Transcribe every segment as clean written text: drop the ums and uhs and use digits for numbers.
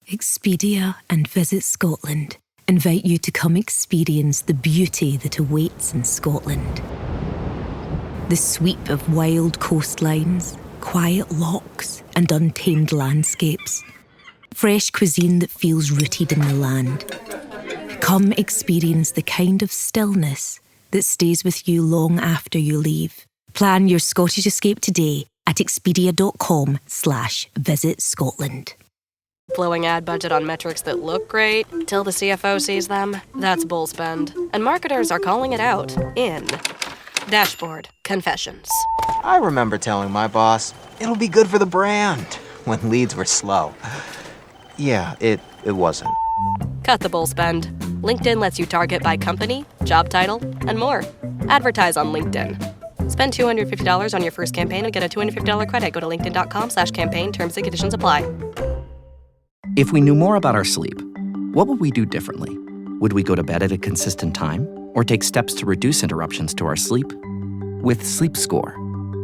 Expedia and Visit Scotland invite you to come experience the beauty that awaits in Scotland. The sweep of wild coastlines, quiet lochs, and untamed landscapes. Fresh cuisine that feels rooted in the land. Come experience the kind of stillness that stays with you long after you leave. Plan your Scottish escape today at expedia.com/Visit Scotland. Blowing ad budget on metrics that look great till the CFO sees them? That's bull spend. And marketers are calling it out in Dashboard Confessions. I remember telling my boss, it'll be good for the brand, when leads were slow. Yeah, it wasn't. Cut the bull spend. LinkedIn lets you target by company, job title, and more. Advertise on LinkedIn. Spend $250 on your first campaign and get a $250 credit. Go to linkedin.com/campaign. Terms and conditions apply. If we knew more about our sleep, what would we do differently? Would we go to bed at a consistent time or take steps to reduce interruptions to our sleep? With Sleep Score,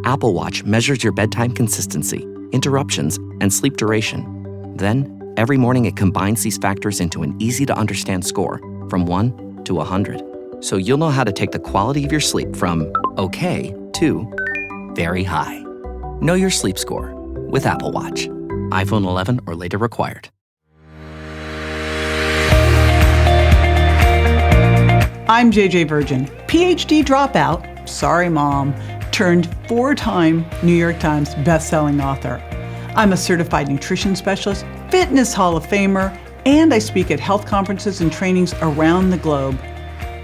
Apple Watch measures your bedtime consistency, interruptions, and sleep duration. Then, every morning it combines these factors into an easy-to-understand score from 1 to 100. So you'll know how to take the quality of your sleep from okay to very high. Know your sleep score with Apple Watch. iPhone 11 or later required. I'm JJ Virgin, PhD dropout, sorry mom, turned 4-time New York Times bestselling author. I'm a certified nutrition specialist, fitness Hall of Famer, and I speak at health conferences and trainings around the globe.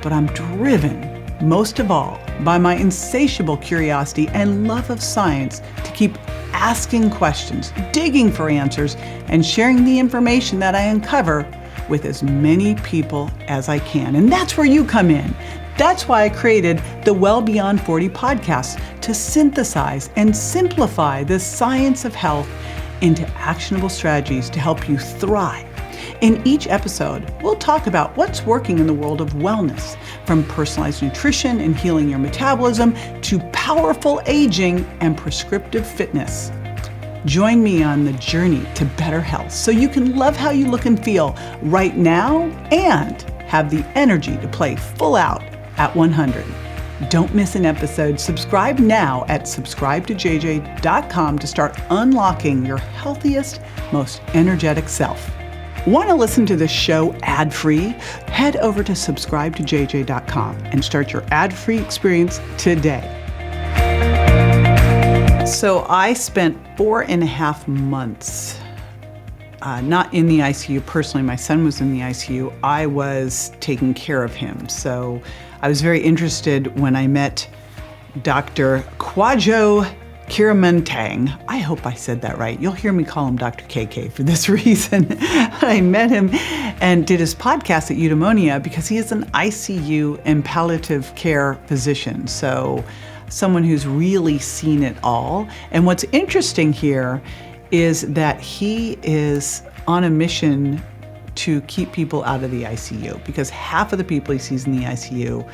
But I'm driven, most of all, by my insatiable curiosity and love of science to keep asking questions, digging for answers, and sharing the information that I uncover with as many people as I can. And that's where you come in. That's why I created the Well Beyond 40 podcast to synthesize and simplify the science of health into actionable strategies to help you thrive. In each episode, we'll talk about what's working in the world of wellness, from personalized nutrition and healing your metabolism to powerful aging and prescriptive fitness. Join me on the journey to better health so you can love how you look and feel right now and have the energy to play full out at 100. Don't miss an episode. Subscribe now at subscribetojj.com to start unlocking your healthiest, most energetic self. Want to listen to this show ad-free? Head over to subscribetojj.com and start your ad-free experience today. So I spent 4.5 months, not in the ICU personally. My son was in the ICU. I was taking care of him. So I was very interested when I met Dr. Kwadwo Kyeremanteng. I hope I said that right. You'll hear me call him Dr. KK for this reason. I met him and did his podcast at Eudaimonia because he is an ICU and palliative care physician. So someone who's really seen it all. And what's interesting here is that he is on a mission to keep people out of the ICU because half of the people he sees in the ICU,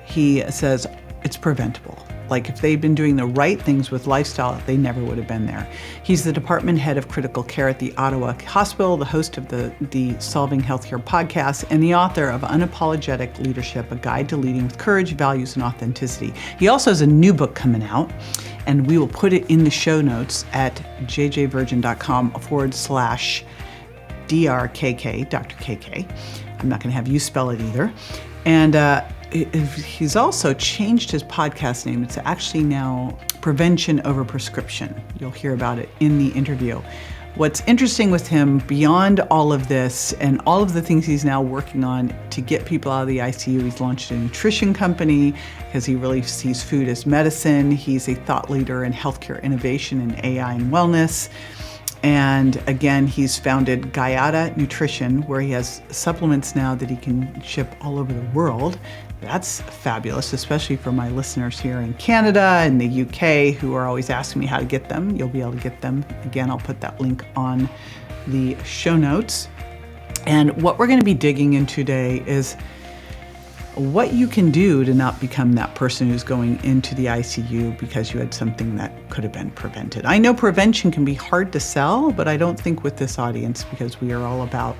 he says it's preventable. Like if they'd been doing the right things with lifestyle, they never would have been there. He's the department head of critical care at the Ottawa Hospital, the host of the Solving Healthcare podcast, and the author of Unapologetic Leadership, A Guide to Leading with Courage, Values, and Authenticity. He also has a new book coming out, and we will put it in the show notes at jjvirgin.com/DRKK, Dr. KK. I'm not going to have you spell it either. And he's also changed his podcast name. It's actually now Prevention Over Prescription. You'll hear about it in the interview. What's interesting with him beyond all of this and all of the things he's now working on to get people out of the ICU, he's launched a nutrition company because he really sees food as medicine. He's a thought leader in healthcare innovation and AI and wellness. And again, he's founded Gaiata Nutrition, where he has supplements now that he can ship all over the world. That's fabulous, especially for my listeners here in Canada and the UK who are always asking me how to get them. You'll be able to get them. Again, I'll put that link on the show notes. And what we're going to be digging into today is what you can do to not become that person who's going into the ICU because you had something that could have been prevented. I know prevention can be hard to sell, but I don't think with this audience, because we are all about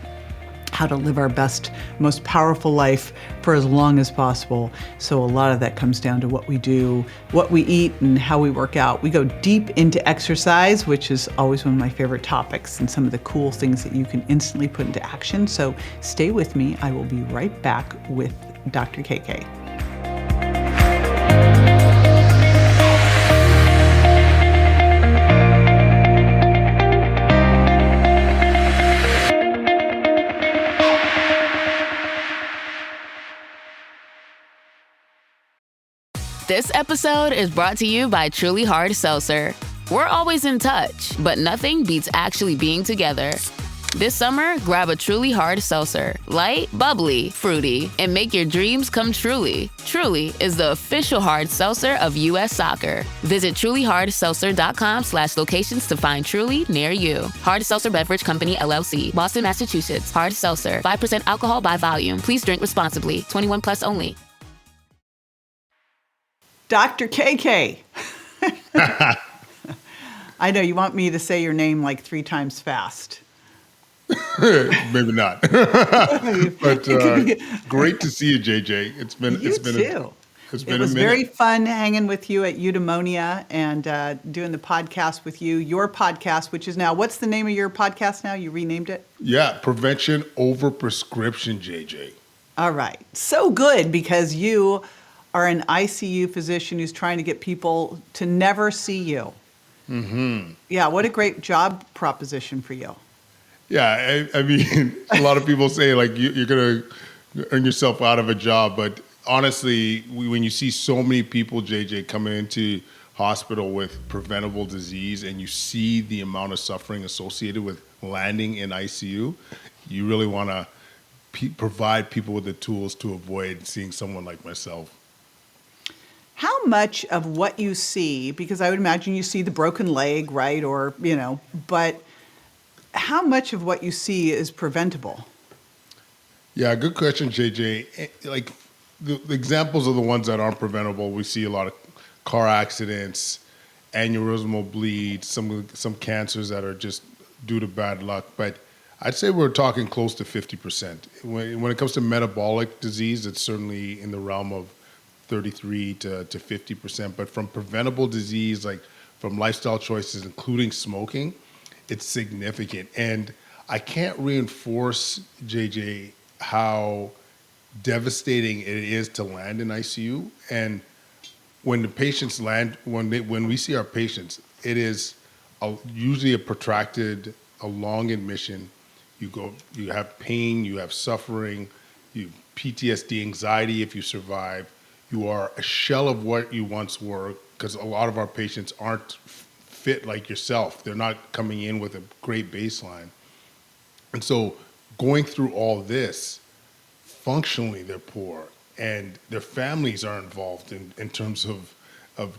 how to live our best, most powerful life for as long as possible. So a lot of that comes down to what we do, what we eat, and how we work out. We go deep into exercise, which is always one of my favorite topics, and some of the cool things that you can instantly put into action. So stay with me. I will be right back with Dr. KK. This episode is brought to you by Truly Hard Seltzer. We're always in touch, but nothing beats actually being together. This summer, grab a Truly Hard Seltzer. Light, bubbly, fruity, and make your dreams come truly. Truly is the official hard seltzer of U.S. Soccer. Visit trulyhardseltzer.com/locations to find Truly near you. Hard Seltzer Beverage Company, LLC, Boston, Massachusetts. Hard Seltzer, 5% alcohol by volume. Please drink responsibly. 21 plus only. Dr. KK. I know you want me to say your name like 3 times fast. Maybe not. But great to see you, JJ. It was very fun hanging with you at Eudaimonia and doing the podcast with you. Your podcast, which is now, what's the name of your podcast now? You renamed it? Yeah, Prevention Over Prescription, JJ. All right. So good, because you are an ICU physician who's trying to get people to never see you. Mm-hmm. Yeah, what a great job proposition for you. Yeah, I mean, a lot of people say, like, you're going to earn yourself out of a job. But honestly, when you see so many people, JJ, coming into hospital with preventable disease, and you see the amount of suffering associated with landing in ICU, you really want to provide people with the tools to avoid seeing someone like myself. How much of what you see, because I would imagine you see the broken leg, right? Or, but how much of what you see is preventable? Yeah, good question, JJ. Like, the examples are the ones that aren't preventable. We see a lot of car accidents, aneurysmal bleeds, some cancers that are just due to bad luck. But I'd say we're talking close to 50%. When it comes to metabolic disease, it's certainly in the realm of 33 to 50%. But from preventable disease, like from lifestyle choices, including smoking, it's significant. And I can't reinforce, JJ, how devastating it is to land in ICU. And when the patients land, when we see our patients, it is usually a protracted, a long admission. You have pain, you have suffering, you PTSD, anxiety if you survive. You are a shell of what you once were, because a lot of our patients aren't fit like yourself. They're not coming in with a great baseline. And so going through all this, functionally they're poor, and their families are involved in terms of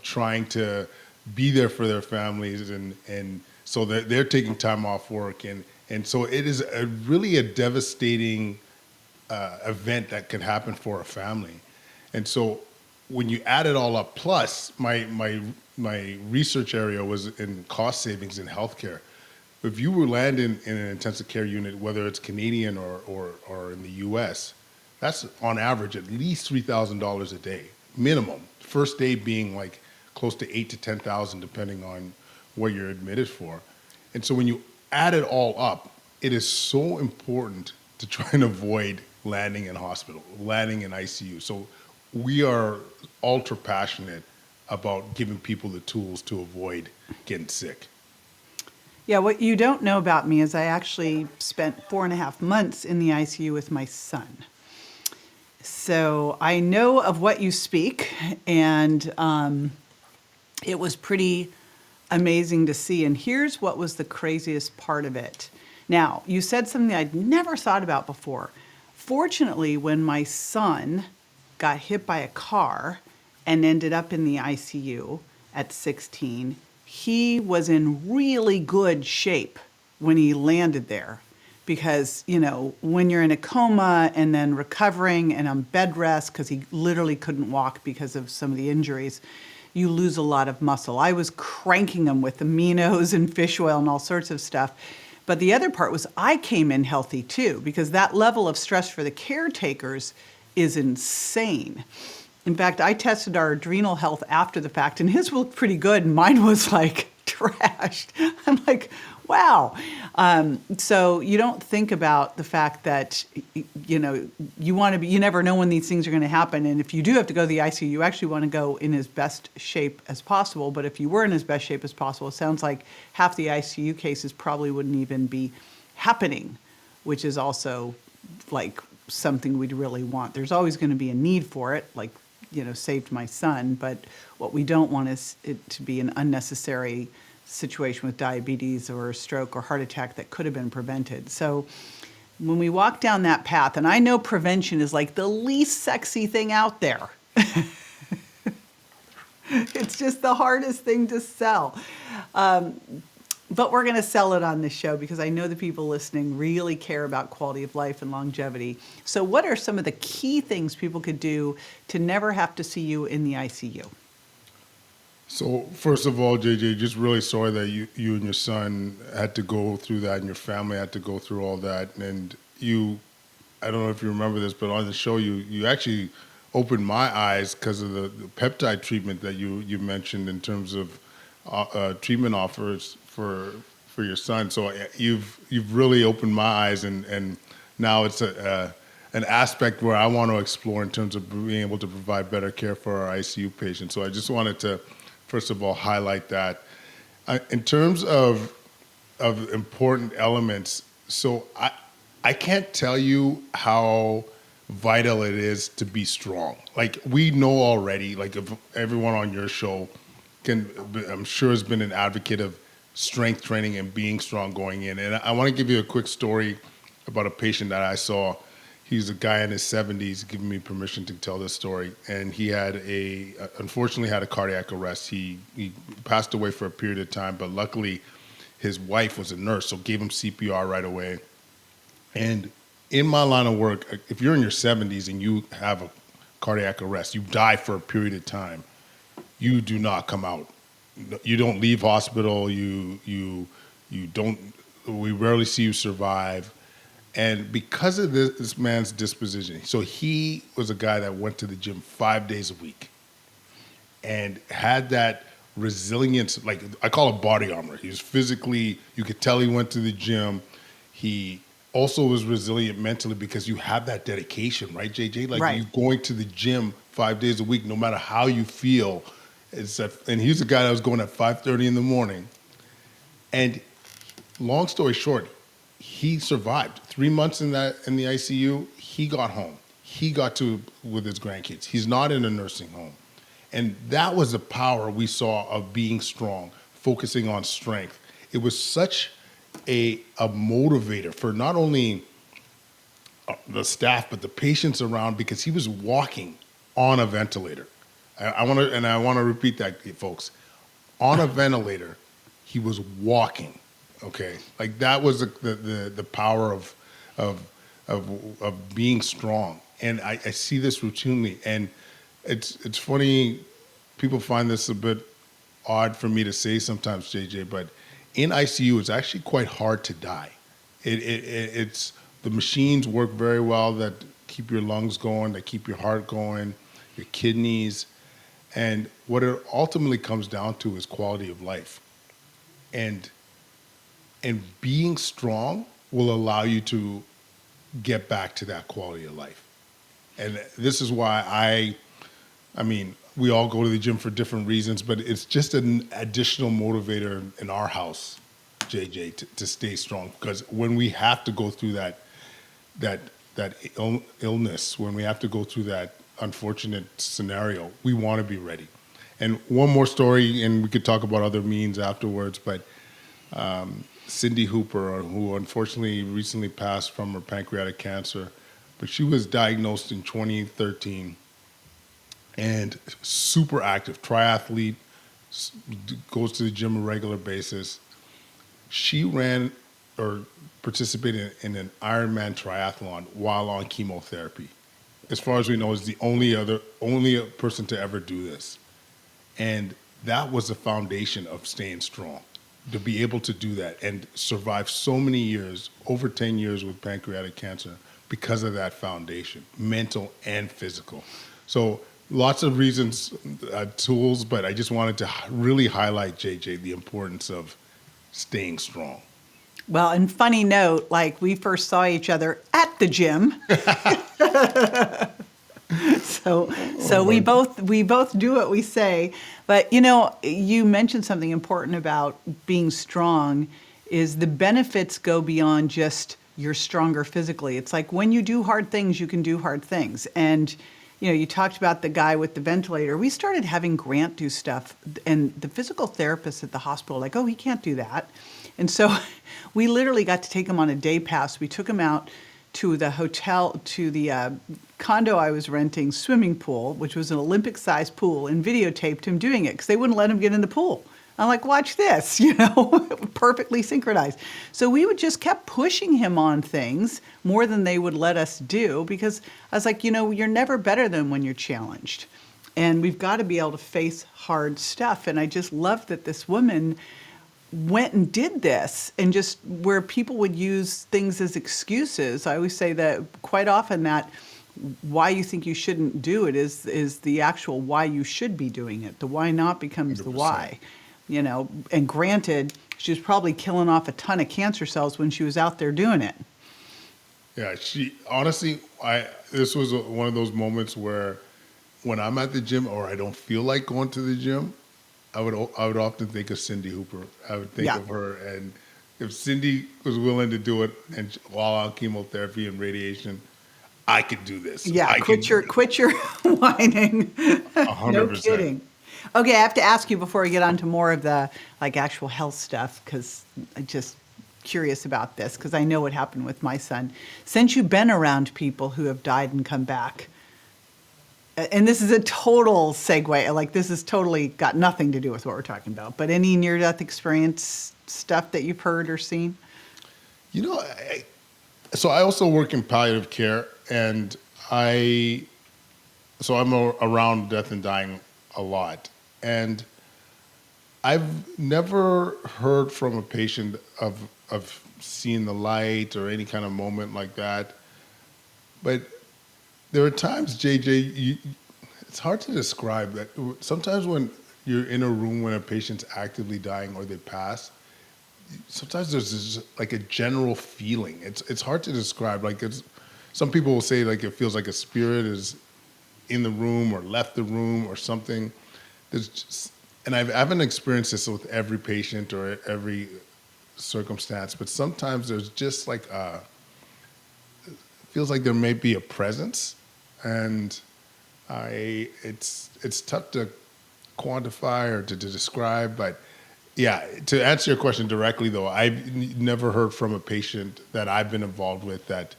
trying to be there for their families, and so they're taking time off work, and so it is really a devastating event that can happen for a family. And so when you add it all up, plus my research area was in cost savings in healthcare. If you were land in an intensive care unit, whether it's Canadian or in the US, that's on average at least $3,000 a day, minimum. First day being like close to $8,000 to $10,000, depending on what you're admitted for. And so when you add it all up, it is so important to try and avoid landing in hospital, landing in ICU. So we are ultra passionate about giving people the tools to avoid getting sick. Yeah, what you don't know about me is I actually spent 4.5 months in the ICU with my son. So I know of what you speak, and it was pretty amazing to see. And here's what was the craziest part of it. Now, you said something I'd never thought about before. Fortunately, when my son got hit by a car and ended up in the ICU at 16, he was in really good shape when he landed there. because, when you're in a coma and then recovering and on bed rest, because he literally couldn't walk because of some of the injuries, you lose a lot of muscle. I was cranking him with aminos and fish oil and all sorts of stuff. But the other part was I came in healthy too, because that level of stress for the caretakers is insane. In fact, I tested our adrenal health after the fact, and his looked pretty good, and mine was like trashed. I'm like, wow. So you don't think about the fact that, you never know when these things are going to happen. And if you do have to go to the ICU, you actually want to go in as best shape as possible. But if you were in as best shape as possible, it sounds like half the ICU cases probably wouldn't even be happening, which is also like something we'd really want. There's always going to be a need for it, like, saved my son. But what we don't want is it to be an unnecessary situation with diabetes or a stroke or heart attack that could have been prevented. So when we walk down that path, and I know prevention is like the least sexy thing out there. It's just the hardest thing to sell. But we're going to sell it on this show because I know the people listening really care about quality of life and longevity. So what are some of the key things people could do to never have to see you in the ICU? So first of all, JJ, just really sorry that you and your son had to go through that and your family had to go through all that. And I don't know if you remember this, but on the show, you actually opened my eyes because of the peptide treatment that you mentioned in terms of treatment offers for your son. So you've really opened my eyes, and now it's an aspect where I want to explore in terms of being able to provide better care for our ICU patients. So I just wanted to, first of all, highlight that. In terms of important elements, so I can't tell you how vital it is to be strong. Like, we know already, like, if everyone on your show I'm sure has been an advocate of strength training and being strong going in. And I want to give you a quick story about a patient that I saw. He's a guy in his 70s, giving me permission to tell this story. And he had unfortunately had a cardiac arrest. He passed away for a period of time, but luckily his wife was a nurse, so gave him CPR right away. And in my line of work, if you're in your 70s and you have a cardiac arrest, you die for a period of time, you do not come out. You don't leave hospital. You don't. We rarely see you survive. And because of this man's disposition, so he was a guy that went to the gym 5 days a week, and had that resilience. Like, I call it body armor. He was physically. You could tell he went to the gym. He also was resilient mentally because you have that dedication, right, JJ? Like, right. You going to the gym 5 days a week, no matter how you feel. And he's a guy that was going at 5:30 in the morning. And long story short, he survived 3 months in the ICU. He got home. He got with his grandkids. He's not in a nursing home. And that was the power we saw of being strong, focusing on strength. It was such a motivator for not only the staff, but the patients around, because he was walking on a ventilator. I want to repeat that, folks. On a ventilator, he was walking. Okay, like, that was the power of being strong. And I see this routinely, and it's funny. People find this a bit odd for me to say sometimes, JJ, but in ICU, it's actually quite hard to die. It's the machines work very well that keep your lungs going, that keep your heart going, your kidneys. And what it ultimately comes down to is quality of life. And being strong will allow you to get back to that quality of life. And this is why I mean, we all go to the gym for different reasons, but it's just an additional motivator in our house, JJ, to stay strong. Because when we have to go through that illness, when we have to go through that unfortunate scenario, we want to be ready. And one more story, and we could talk about other means afterwards, but Cindy Hooper, who unfortunately recently passed from her pancreatic cancer, but she was diagnosed in 2013, and super active, triathlete, goes to the gym on a regular basis. She ran or participated in an Ironman triathlon while on chemotherapy. As far as we know, is the only person to ever do this. And that was the foundation of staying strong, to be able to do that and survive so many years, over 10 years with pancreatic cancer because of that foundation, mental and physical. So lots of reasons, tools, but I just wanted to really highlight, JJ, the importance of staying strong. Well, and funny note, like we first saw each other at the gym. So we both do what we say. But you mentioned something important about being strong is the benefits go beyond just you're stronger physically. It's like when you do hard things, you can do hard things. And you talked about the guy with the ventilator. We started having Grant do stuff, and the physical therapists at the hospital like, oh, he can't do that. And so we literally got to take him on a day pass. We took him out to the hotel, to the condo I was renting, swimming pool, which was an Olympic-sized pool, and videotaped him doing it because they wouldn't let him get in the pool. I'm like, watch this, perfectly synchronized. So we would just kept pushing him on things more than they would let us do because I was like, you're never better than when you're challenged. And we've got to be able to face hard stuff. And I just love that this woman went and did this, and just where people would use things as excuses. I always say that quite often that why you think you shouldn't do it is the actual why you should be doing it. The why not becomes 100%. The why. And granted, she was probably killing off a ton of cancer cells when she was out there doing it. Yeah, this was one of those moments where when I'm at the gym or I don't feel like going to the gym, I would often think of Cindy Hooper. I would think of her, and if Cindy was willing to do it and while on chemotherapy and radiation, I could do this. Yeah, quit your whining. 100%. No kidding. Okay, I have to ask you before we get on to more of the actual health stuff, because I'm just curious about this, because I know what happened with my son. Since you've been around people who have died and come back, and this is a total segue, this has totally got nothing to do with what we're talking about, but any near-death experience stuff that you've heard or seen? So I also work in palliative care, and I'm around death and dying a lot. And I've never heard from a patient of seeing the light or any kind of moment like that. But there are times, JJ, it's hard to describe that. Sometimes when you're in a room when a patient's actively dying or they pass, sometimes there's this, a general feeling. It's hard to describe. Some people will say it feels like a spirit is in the room or left the room or something. And I haven't experienced this with every patient or every circumstance, but sometimes there's just it feels like there may be a presence, and it's tough to quantify or to describe, but yeah, to answer your question directly though, I've never heard from a patient that I've been involved with that,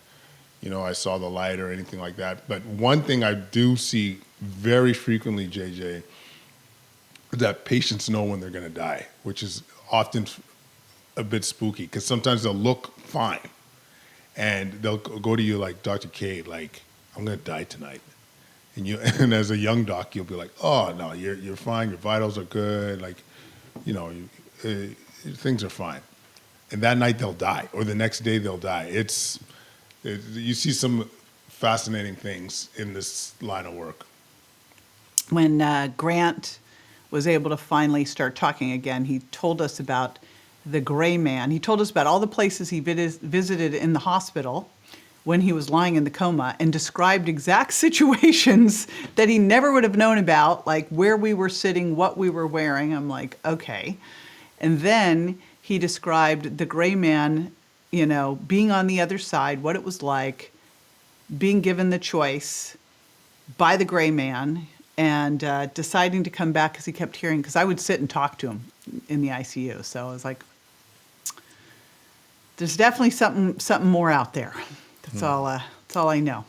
I saw the light or anything like that. But one thing I do see very frequently, JJ, is that patients know when they're going to die, which is often a bit spooky because sometimes they'll look fine and they'll go to you like, Dr. K, I'm going to die tonight. And as a young doc, you'll be like, oh, no, you're fine. Your vitals are good. Things are fine. And that night they'll die, or the next day they'll die. You see some fascinating things in this line of work. When Grant was able to finally start talking again, he told us about the gray man. He told us about all the places he visited in the hospital when he was lying in the coma, and described exact situations that he never would have known about, like where we were sitting, what we were wearing. I'm like, okay. And then he described the gray man, being on the other side, what it was like, being given the choice by the gray man, and deciding to come back because he kept hearing, because I would sit and talk to him in the ICU. So I was like, there's definitely something more out there. That's all I know.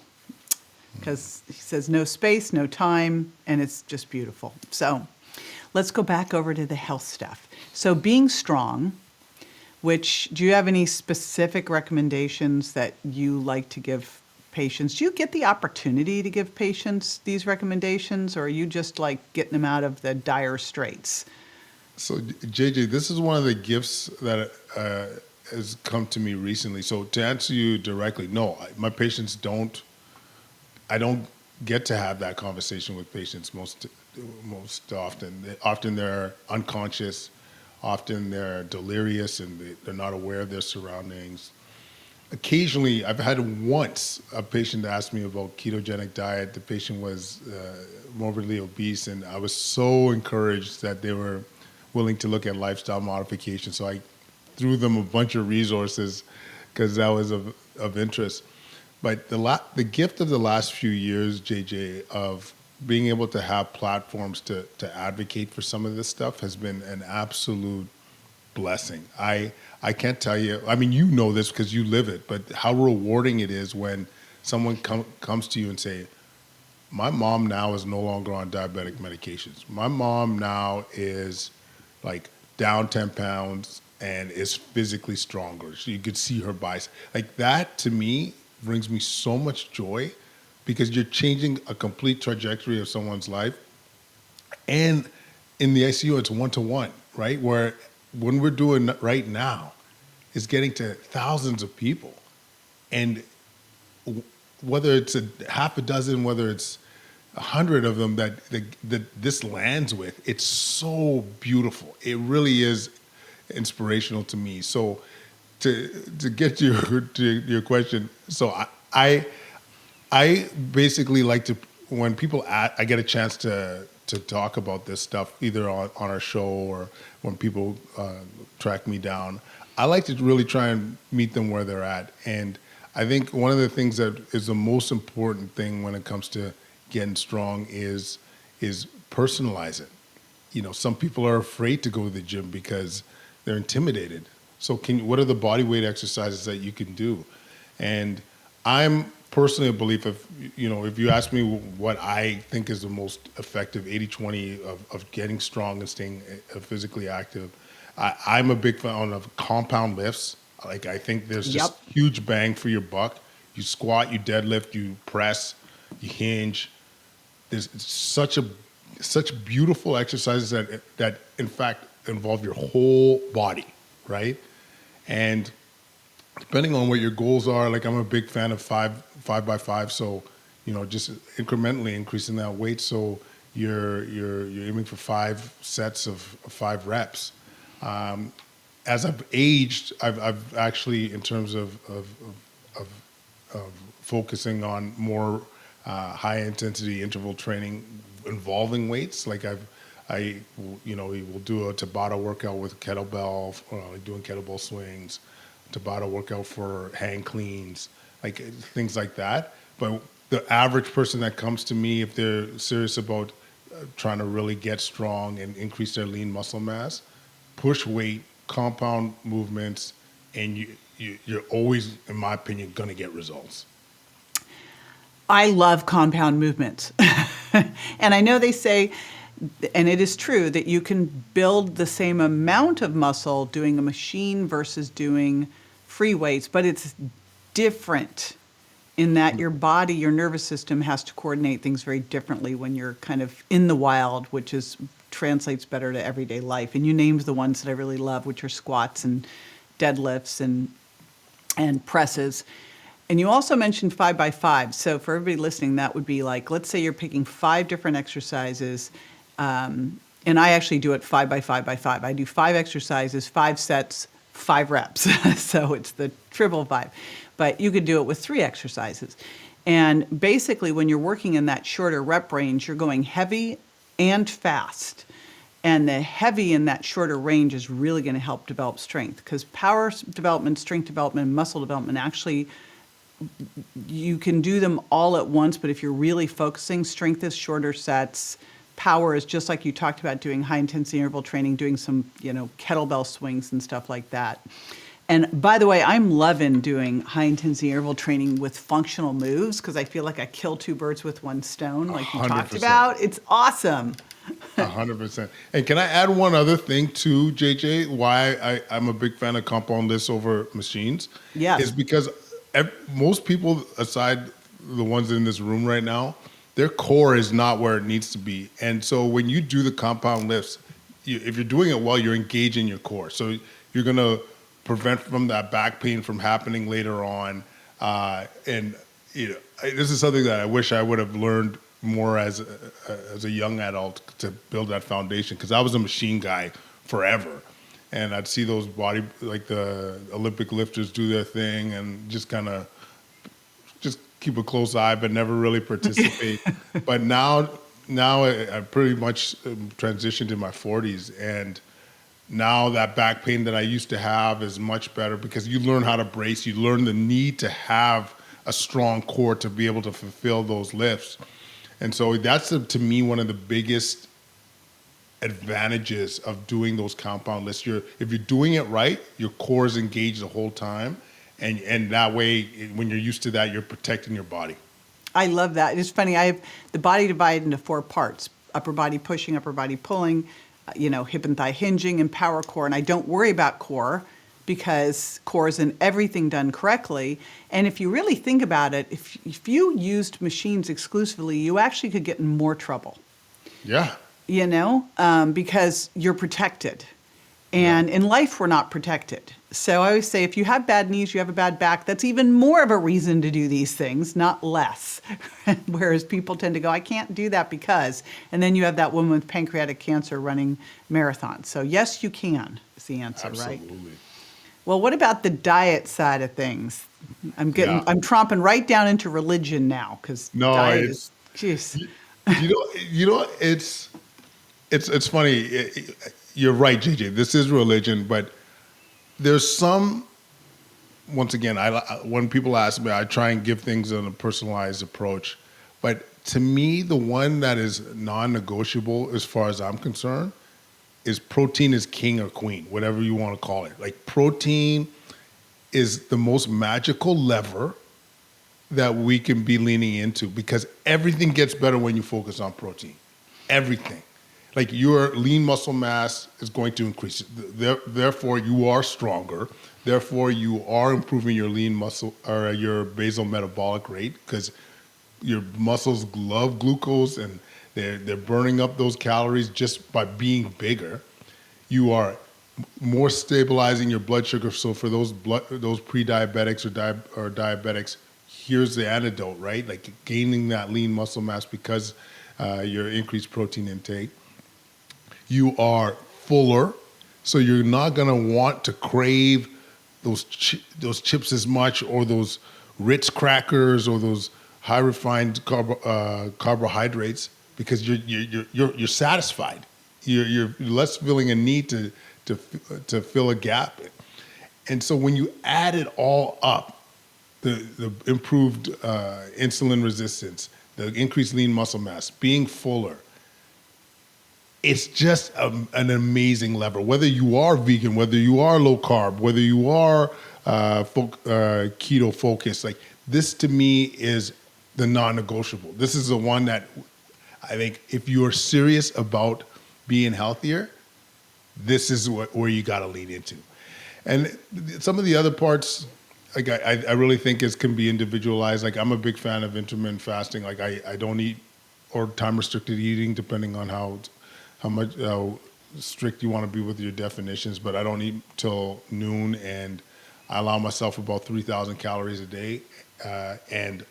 Because he says no space, no time, and it's just beautiful. So let's go back over to the health stuff. So being strong, which do you have any specific recommendations that you like to give patients? Do you get the opportunity to give patients these recommendations, or are you just like getting them out of the dire straits? So, JJ, this is one of the gifts that has come to me recently. So, to answer you directly, no, my patients I don't get to have that conversation with patients most often. Often they're unconscious, often they're delirious, and they're not aware of their surroundings. Occasionally, I've had once a patient ask me about ketogenic diet. The patient was morbidly obese, and I was so encouraged that they were willing to look at lifestyle modification. So I threw them a bunch of resources because that was of interest. But the gift of the last few years, JJ, of being able to have platforms to advocate for some of this stuff has been an absolute blessing. I can't tell you, I mean, you know this because you live it, but how rewarding it is when someone comes to you and say, my mom now is no longer on diabetic medications. My mom now is like down 10 pounds and is physically stronger. So you could see her bicep. Like that to me brings me so much joy because you're changing a complete trajectory of someone's life. And in the ICU, it's one-to-one, right? Where when we're doing right now is getting to thousands of people. And whether it's half a dozen, whether it's 100 of them that this lands with, it's so beautiful. It really is inspirational to me. So to get to your question, so I basically like to, when people I get a chance to talk about this stuff, either on our show or when people track me down, I like to really try and meet them where they're at. And I think one of the things that is the most important thing when it comes to getting strong is personalize it. You know, some people are afraid to go to the gym because they're intimidated. So what are the body weight exercises that you can do? And I'm personally a believer, if you ask me what I think is the most effective 80-20 of getting strong and staying physically active, I'm a big fan of compound lifts. Like, I think there's just huge bang for your buck. You squat, you deadlift, you press, you hinge. There's such beautiful exercises that in fact involve your whole body, right? And depending on what your goals are, like I'm a big fan of 5x5, so just incrementally increasing that weight. So you're aiming for 5 sets of 5 reps. As I've aged, I've actually, in terms of focusing on more high intensity interval training involving weights, like we will do a Tabata workout with kettlebell, doing kettlebell swings, Tabata workout for hang cleans, like things like that. But the average person that comes to me, if they're serious about trying to really get strong and increase their lean muscle mass, push weight, compound movements, and you're always, in my opinion, going to get results. I love compound movements. And I know they say, and it is true, that you can build the same amount of muscle doing a machine versus doing free weights, but it's different in that your body, your nervous system has to coordinate things very differently when you're kind of in the wild, which translates better to everyday life. And you named the ones that I really love, which are squats and deadlifts and presses. And you also mentioned 5x5. So for everybody listening, that would be like, let's say you're picking 5 different exercises. And I actually do it 5x5x5. I do 5 exercises, 5 sets, 5 reps. So it's the triple 5. But you could do it with 3 exercises. And basically, when you're working in that shorter rep range, you're going heavy and fast. And the heavy in that shorter range is really going to help develop strength, because power development, strength development, muscle development, actually, you can do them all at once. But if you're really focusing, strength is shorter sets. Power is just like you talked about, doing high intensity interval training, doing some, kettlebell swings and stuff like that. And by the way, I'm loving doing high intensity interval training with functional moves, because I feel like I kill 2 birds with 1 stone, like you 100%. talked about. It's awesome. 100%. And can I add one other thing too, JJ? Why I'm a big fan of compound lifts over machines? Yes. Is because most people, aside the ones in this room right now, their core is not where it needs to be. And so when you do the compound lifts, if you're doing it well, you're engaging your core. So you're going to prevent from that back pain from happening later on. And this is something that I wish I would have learned more as a young adult to build that foundation, because I was a machine guy forever, and I'd see those like the Olympic lifters do their thing and just kind of just keep a close eye but never really participate. But now I pretty much transitioned in my 40s, and now that back pain that I used to have is much better because you learn how to brace, you learn the need to have a strong core to be able to fulfill those lifts. And so that's, to me, one of the biggest advantages of doing those compound lifts. If you're doing it right, your core is engaged the whole time. And that way, when you're used to that, you're protecting your body. I love that. It's funny. I have the body divided into 4 parts: upper body pushing, upper body pulling, hip and thigh hinging, and power core. And I don't worry about core because core is in everything done correctly. And if you really think about it, if you used machines exclusively, you actually could get in more trouble. Yeah. Because you're protected. And in life, we're not protected. So I always say, if you have bad knees, you have a bad back, that's even more of a reason to do these things, not less. Whereas people tend to go, I can't do that because, and then you have that woman with pancreatic cancer running marathons. So yes, you can, is the answer, right? Absolutely. Well, what about the diet side of things? I'm tromping right down into religion now because diet is, jeez. It's funny. You're right, JJ. This is religion, but there's some. Once again, when people ask me, I try and give things on a personalized approach. But to me, the one that is non-negotiable, as far as I'm concerned, is protein is king or queen, whatever you want to call it. Like, protein is the most magical lever that we can be leaning into, because everything gets better when you focus on protein. Everything. Like, your lean muscle mass is going to increase. Therefore, you are stronger. Therefore, you are improving your lean muscle or your basal metabolic rate, because your muscles love glucose and they're burning up those calories just by being bigger. You are more stabilizing your blood sugar. So for those pre-diabetics or diabetics, here's the antidote, right? Like, gaining that lean muscle mass because your increased protein intake. You are fuller, so you're not going to want to crave those chips as much, or those Ritz crackers, or those high refined carbohydrates, because you're satisfied. You're less feeling a need to fill a gap. And so when you add it all up, the improved insulin resistance, the increased lean muscle mass, being fuller, it's just an amazing lever. Whether you are vegan, whether you are low carb, whether you are keto focused, like, this to me is the non-negotiable. This is the one that I think, if you're serious about being healthier, this is where you got to lean into. And some of the other parts, like, I really think can be individualized. Like, I'm a big fan of intermittent fasting. Like, I don't eat, or time restricted eating, depending on how strict you want to be with your definitions, but I don't eat till noon, and I allow myself about 3,000 calories a day, and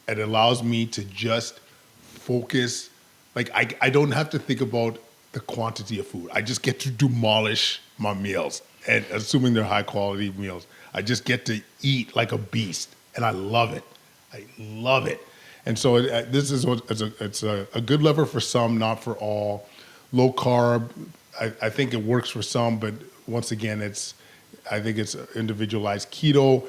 it allows me to just focus. Like, I don't have to think about the quantity of food. I just get to demolish my meals, and assuming they're high quality meals, I just get to eat like a beast, and I love it. I love it. And so this is it's a good lever for some, not for all. Low carb, I think it works for some, but once again, I think it's individualized. Keto,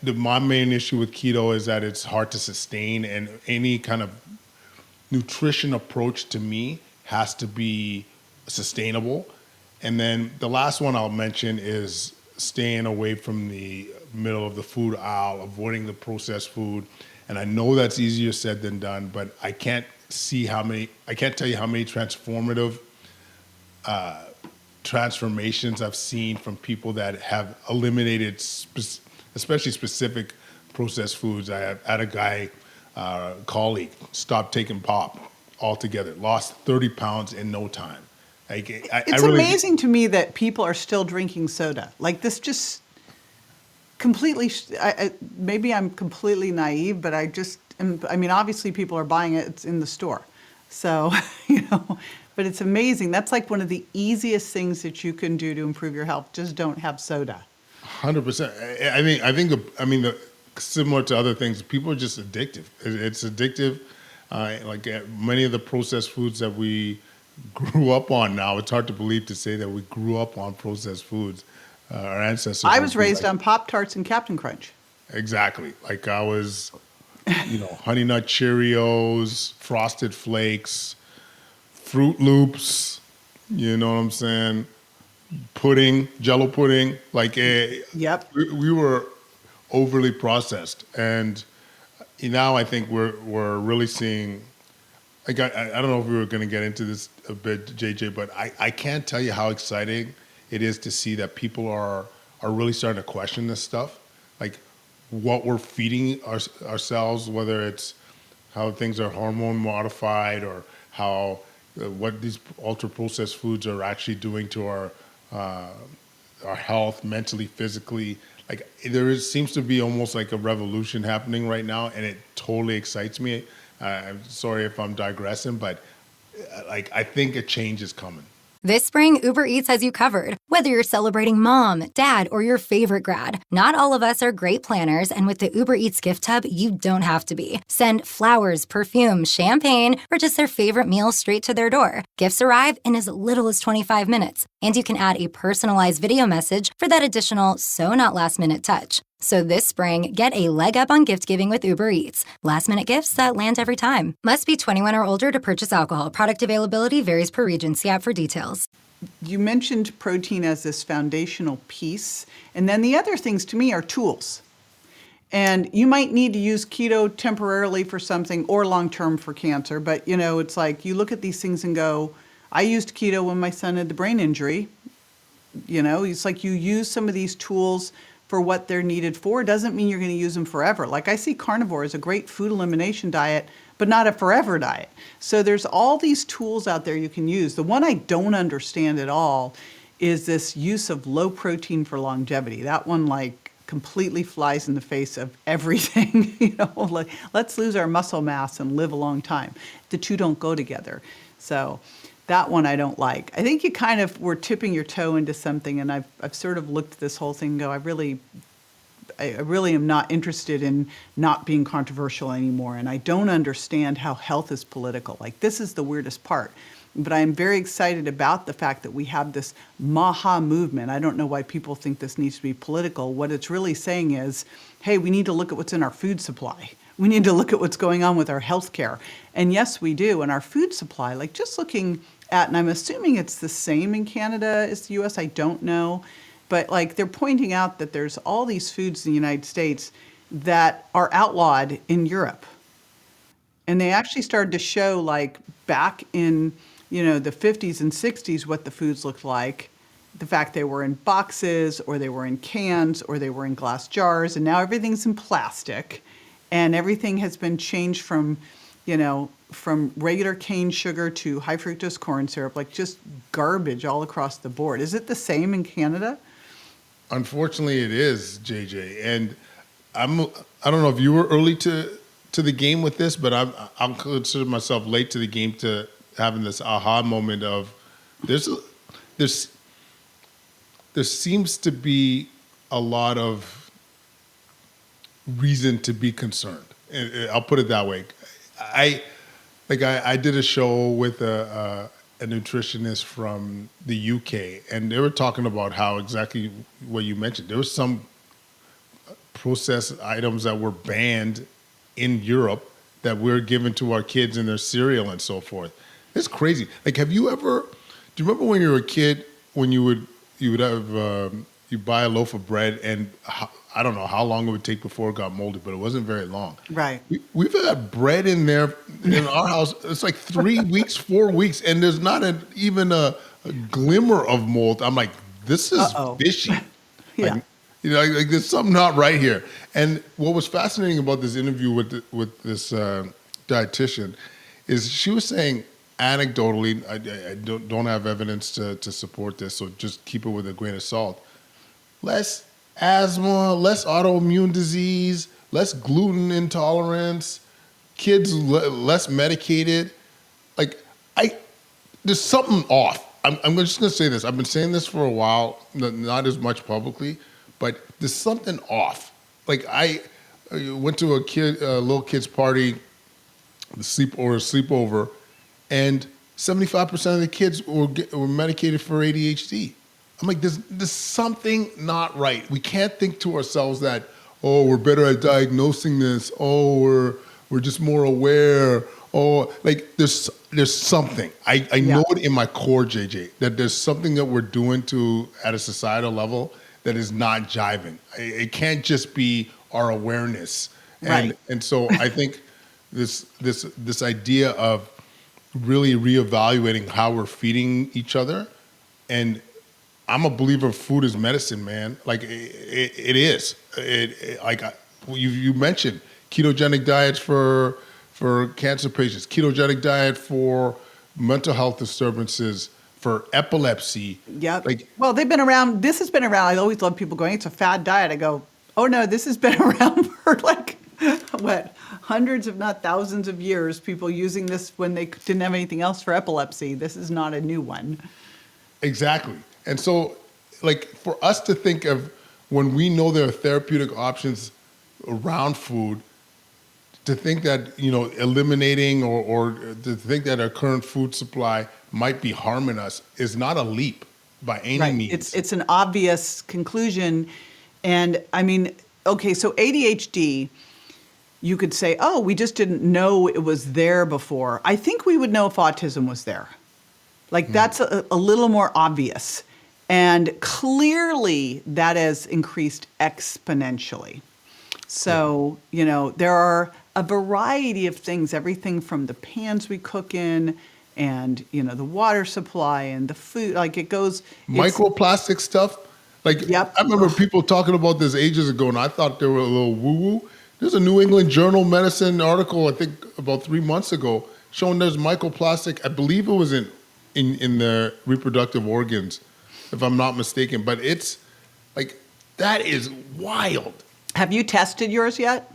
my main issue with keto is that it's hard to sustain, and any kind of nutrition approach to me has to be sustainable. And then the last one I'll mention is staying away from the middle of the food aisle, avoiding the processed food. And I know that's easier said than done, but I can't see I can't tell you how many transformative transformations I've seen from people that have eliminated especially specific processed foods. I had a guy, colleague, stopped taking pop altogether, lost 30 pounds in no time. Like, It's amazing to me that people are still drinking soda. Like, this just completely, maybe I'm completely naive, but obviously people are buying it, it's in the store. So, but it's amazing. That's like one of the easiest things that you can do to improve your health. Just don't have soda. 100%. I think similar to other things, people are just addictive. It's addictive. Many of the processed foods that we grew up on now, it's hard to believe to say that we grew up on processed foods. Our ancestors. I was raised on Pop-Tarts and Captain Crunch. Exactly. Like I was, Honey Nut Cheerios, Frosted Flakes, Fruit Loops, you know what I'm saying? Pudding, Jello pudding. Yep. We were overly processed. And now I think we're really seeing, I don't know if we were going to get into this a bit, JJ, but I can't tell you how exciting it is to see that people are really starting to question this stuff, like what we're feeding ourselves, whether it's how things are hormone modified or how what these ultra processed foods are actually doing to our health, mentally, physically. Like seems to be almost like a revolution happening right now, and it totally excites me. I'm sorry if I'm digressing, but I think a change is coming. This spring, Uber Eats has you covered. Whether you're celebrating mom, dad, or your favorite grad, not all of us are great planners, and with the Uber Eats gift hub, you don't have to be. Send flowers, perfume, champagne, or just their favorite meal straight to their door. Gifts arrive in as little as 25 minutes, and you can add a personalized video message for that additional so not last minute touch. So this spring, get a leg up on gift giving with Uber Eats. Last minute gifts that land every time. Must be 21 or older to purchase alcohol. Product availability varies per region. See app for details. You mentioned protein as this foundational piece. And then the other things to me are tools. And you might need to use keto temporarily for something or long-term for cancer. But, it's like you look at these things and go, I used keto when my son had the brain injury. It's like you use some of these tools for what they're needed for. Doesn't mean you're going to use them forever. Like I see carnivore as a great food elimination diet, but not a forever diet. So there's all these tools out there you can use. The one I don't understand at all is this use of low protein for longevity. That one completely flies in the face of everything. Let's lose our muscle mass and live a long time. The two don't go together. So that one I don't like. I think you kind of were tipping your toe into something, and I've sort of looked at this whole thing and go, I really am not interested in not being controversial anymore, and I don't understand how health is political. This is the weirdest part. But I am very excited about the fact that we have this MAHA movement. I don't know why people think this needs to be political. What it's really saying is, hey, we need to look at what's in our food supply. We need to look at what's going on with our health care. And yes, we do. And our food supply, just looking at, and I'm assuming it's the same in Canada as the US, I don't know. But they're pointing out that there's all these foods in the United States that are outlawed in Europe. And they actually started to show back in, the 50s and 60s what the foods looked like. The fact they were in boxes or they were in cans or they were in glass jars, and now everything's in plastic. And everything has been changed from regular cane sugar to high fructose corn syrup, just garbage all across the board. Is it the same in Canada? Unfortunately, it is, JJ. And I don't know if you were early to the game with this, but I'm consider myself late to the game to having this aha moment of there seems to be a lot of reason to be concerned. I'll put it that way. I did a show with a nutritionist from the UK, and they were talking about how exactly what you mentioned. There was some processed items that were banned in Europe that we're giving to our kids in their cereal and so forth. It's crazy. Do you remember when you were a kid, when you would have you buy a loaf of bread, and I don't know how long it would take before it got moldy, but it wasn't very long. Right. We've had bread in there in our house, it's like 3 weeks, 4 weeks, and there's not even a glimmer of mold. I'm like, this is fishy. Yeah. Like, like there's something not right here. And what was fascinating about this interview with this dietitian is she was saying anecdotally, I don't have evidence to support this, so just keep it with a grain of salt. Less asthma, less autoimmune disease, less gluten intolerance, kids less medicated. Like, there's something off. I'm just going to say this. I've been saying this for a while, not as much publicly, but there's something off. Like, I went to a little kid's party, a sleepover, and 75% of the kids were medicated for ADHD. I'm like, there's something not right. We can't think to ourselves that, oh, we're better at diagnosing this. Oh, we're just more aware. Oh, like there's something. I know it in my core, JJ, that there's something that we're doing at a societal level that is not jiving. It can't just be our awareness. Right. And so I think this idea of really reevaluating how we're feeding each other, and I'm a believer of food as medicine, man. Like it is. Like you mentioned ketogenic diets for cancer patients, ketogenic diet for mental health disturbances, for epilepsy. Yep. Like, well, they've been around. This has been around. I always love people going, it's a fad diet. I go, oh no, this has been around for like, what, hundreds if not thousands of years, people using this when they didn't have anything else for epilepsy. This is not a new one. Exactly. And so, like, for us to think of when we know there are therapeutic options around food, to think that, eliminating or to think that our current food supply might be harming us is not a leap by any means. It's an obvious conclusion. And I mean, okay, so ADHD, you could say, oh, we just didn't know it was there before. I think we would know if autism was there. Like, that's a little more obvious. And clearly that has increased exponentially. So, there are a variety of things, everything from the pans we cook in and, the water supply and the food, like it goes. Microplastic stuff. Like, yep. I remember people talking about this ages ago, and I thought they were a little woo-woo. There's a New England Journal Medicine article, I think about 3 months ago, showing there's microplastic. I believe it was in their reproductive organs, if I'm not mistaken. But it's like, that is wild. Have you tested yours yet?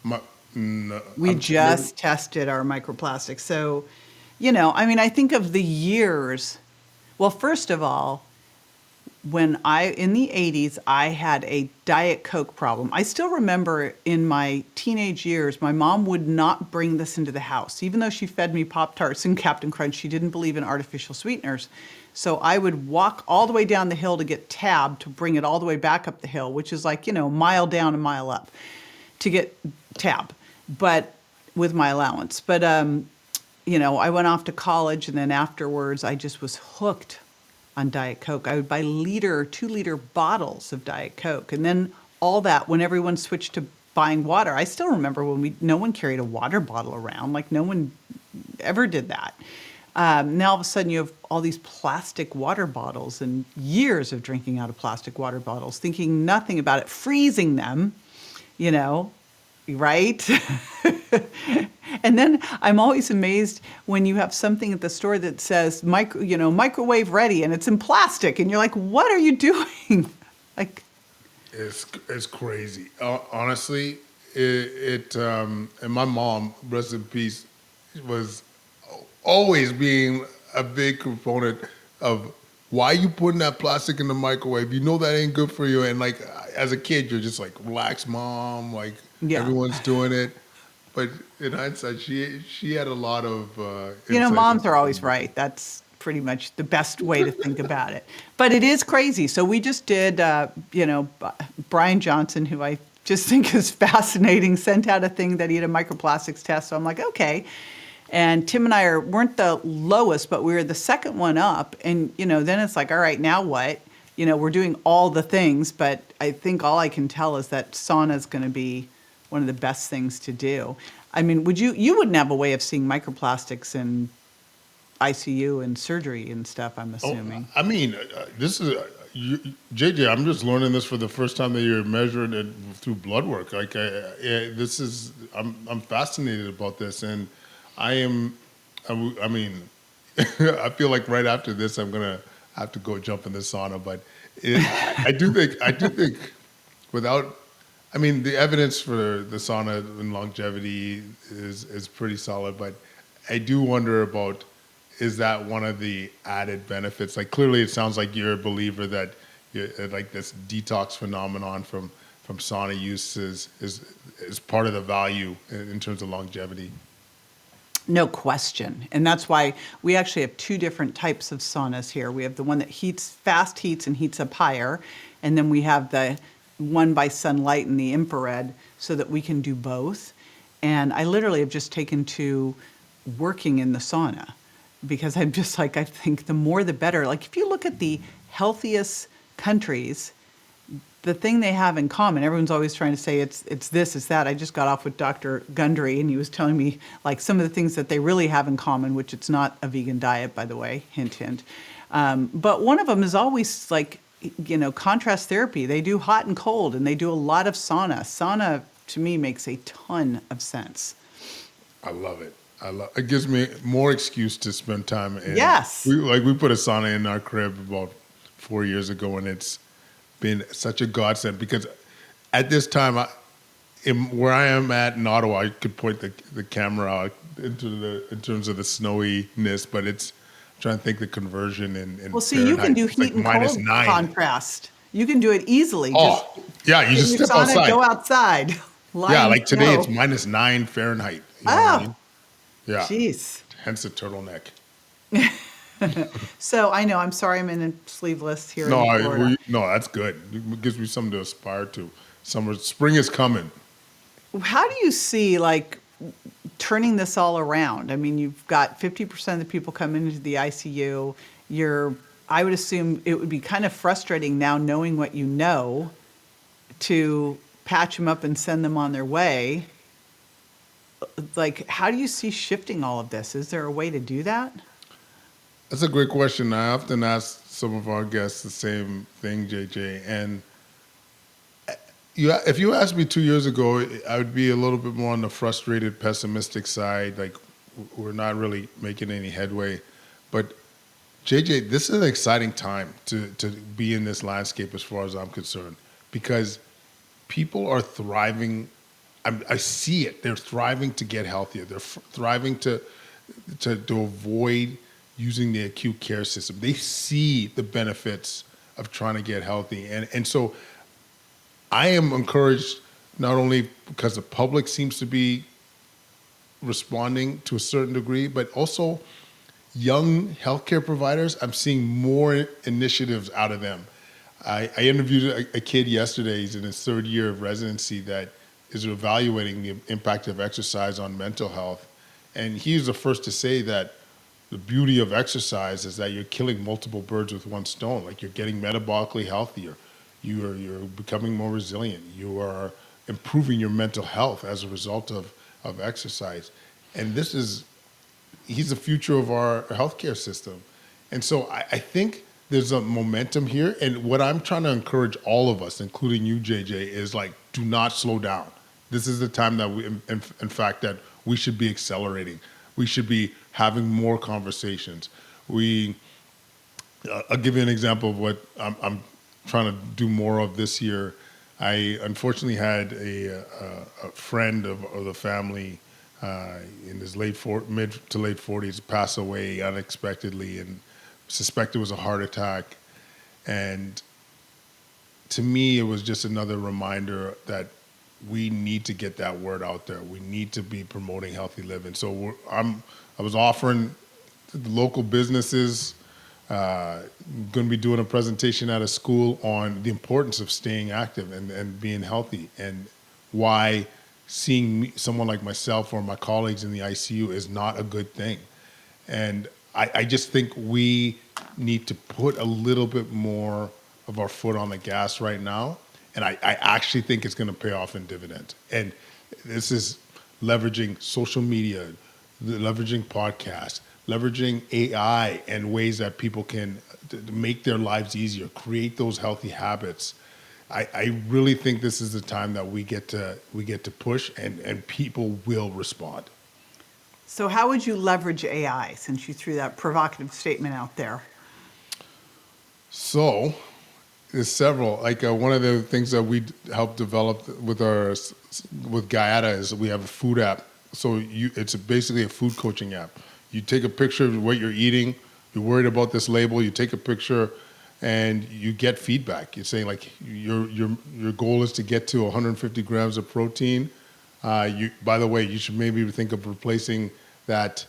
No, we just tested our microplastics. So, I think of the years. Well, first of all, in the 80s, I had a Diet Coke problem. I still remember in my teenage years, my mom would not bring this into the house. Even though she fed me Pop-Tarts and Captain Crunch, she didn't believe in artificial sweeteners. So I would walk all the way down the hill to get Tab to bring it all the way back up the hill, which is like, a mile down, a mile up to get Tab, but with my allowance. But, I went off to college, and then afterwards I just was hooked on Diet Coke. I would buy 2-liter bottles of Diet Coke. And then all that, when everyone switched to buying water, I still remember when no one carried a water bottle around. Like, no one ever did that. Now all of a sudden you have all these plastic water bottles and years of drinking out of plastic water bottles, thinking nothing about it, freezing them, right? And then I'm always amazed when you have something at the store that says microwave ready, and it's in plastic, and you're like, what are you doing? Like, it's crazy. Honestly, and my mom, rest in peace, was always being a big component of why you putting that plastic in the microwave. You know that ain't good for you. And like, as a kid, you're just like, relax, mom. Like, everyone's doing it. But in hindsight, she had a lot of moms are always right. That's pretty much the best way to think about it. But it is crazy. So we just did, Brian Johnson, who I just think is fascinating, sent out a thing that he had a microplastics test. So I'm like, okay. And Tim and I weren't the lowest, but we were the second one up. And, then it's like, all right, now what? We're doing all the things, but I think all I can tell is that sauna is going to be one of the best things to do. I mean, you wouldn't have a way of seeing microplastics in ICU and surgery and stuff, I'm assuming. I mean, this is JJ. I'm just learning this for the first time that you're measuring it through blood work. Like, I'm fascinated about this, and I mean, I feel like right after this, I'm gonna have to go jump in the sauna. But I do think, I mean, the evidence for the sauna and longevity is pretty solid. But I do wonder about, is that one of the added benefits? Like, clearly it sounds like you're a believer that like this detox phenomenon from sauna use is part of the value in terms of longevity. No question. And that's why we actually have two different types of saunas here. We have the one that fast heats and heats up higher. And then we have the one by sunlight and the infrared so that we can do both. And I literally have just taken to working in the sauna because I'm just like, I think the more the better. Like if you look at the healthiest countries, the thing they have in common, everyone's always trying to say it's this, it's that. I just got off with Dr. Gundry and he was telling me like some of the things that they really have in common, which it's not a vegan diet, by the way, hint, hint. But one of them is always like, contrast therapy. They do hot and cold and they do a lot of sauna. Sauna to me makes a ton of sense. I love it. It gives me more excuse to spend time in. Yes. We put a sauna in our crib about 4 years ago, and it's been such a godsend because at this time, where I am at in Ottawa, I could point the camera out in terms of the snowiness, but I'm trying to think the conversion in well, see, Fahrenheit. you can do heat and cold -9. contrast. You can do it easily. Yeah, you just step sauna, outside. Go outside. Yeah, like today it's -9 Fahrenheit. You know what I mean? Yeah. Jeez. Hence the turtleneck. So I know. I'm sorry. I'm in a sleeveless here. No, in Florida. no, that's good. It gives me something to aspire to. Spring is coming. How do you see like turning this all around? I mean, you've got 50% of the people coming into the ICU. I would assume it would be kind of frustrating now knowing what you know to patch them up and send them on their way. Like, how do you see shifting all of this? Is there a way to do that? That's a great question. I often ask some of our guests the same thing, JJ. And if you asked me 2 years ago, I would be a little bit more on the frustrated, pessimistic side. Like, we're not really making any headway. But JJ, this is an exciting time to be in this landscape as far as I'm concerned, because people are thriving. I see it. They're thriving to get healthier. They're thriving to avoid using the acute care system. They see the benefits of trying to get healthy. And so I am encouraged not only because the public seems to be responding to a certain degree, but also young healthcare providers. I'm seeing more initiatives out of them. I interviewed a kid yesterday. He's in his third year of residency that is evaluating the impact of exercise on mental health. And he was the first to say that the beauty of exercise is that you're killing multiple birds with one stone. Like, you're getting metabolically healthier. You're becoming more resilient. You are improving your mental health as a result of exercise. And he's the future of our healthcare system. And so I think there's a momentum here. And what I'm trying to encourage all of us, including you, JJ, is like, do not slow down. This is the time that in fact, that we should be accelerating. We should be having more conversations. I'll give you an example of what I'm trying to do more of this year. I unfortunately had a friend of the family in his mid to late 40s pass away unexpectedly, and suspected it was a heart attack. And to me, it was just another reminder that we need to get that word out there. We need to be promoting healthy living. So I was offering to the local businesses, going to be doing a presentation at a school on the importance of staying active and being healthy, and why seeing someone like myself or my colleagues in the ICU is not a good thing. And I just think we need to put a little bit more of our foot on the gas right now. And I actually think it's going to pay off in dividends. And This is leveraging social media, leveraging podcasts, leveraging AI and ways that people can to make their lives easier, create those healthy habits. I really think this is the time that we get to push, and people will respond. So how would you leverage AI, since you threw that provocative statement out there? So there's several. Like one of the things that we help develop with Guyata is we have a food app. So it's basically a food coaching app. You take a picture of what you're eating. You're worried about this label. You take a picture, and you get feedback. You're saying like your goal is to get to 150 grams of protein. By the way, you should maybe think of replacing that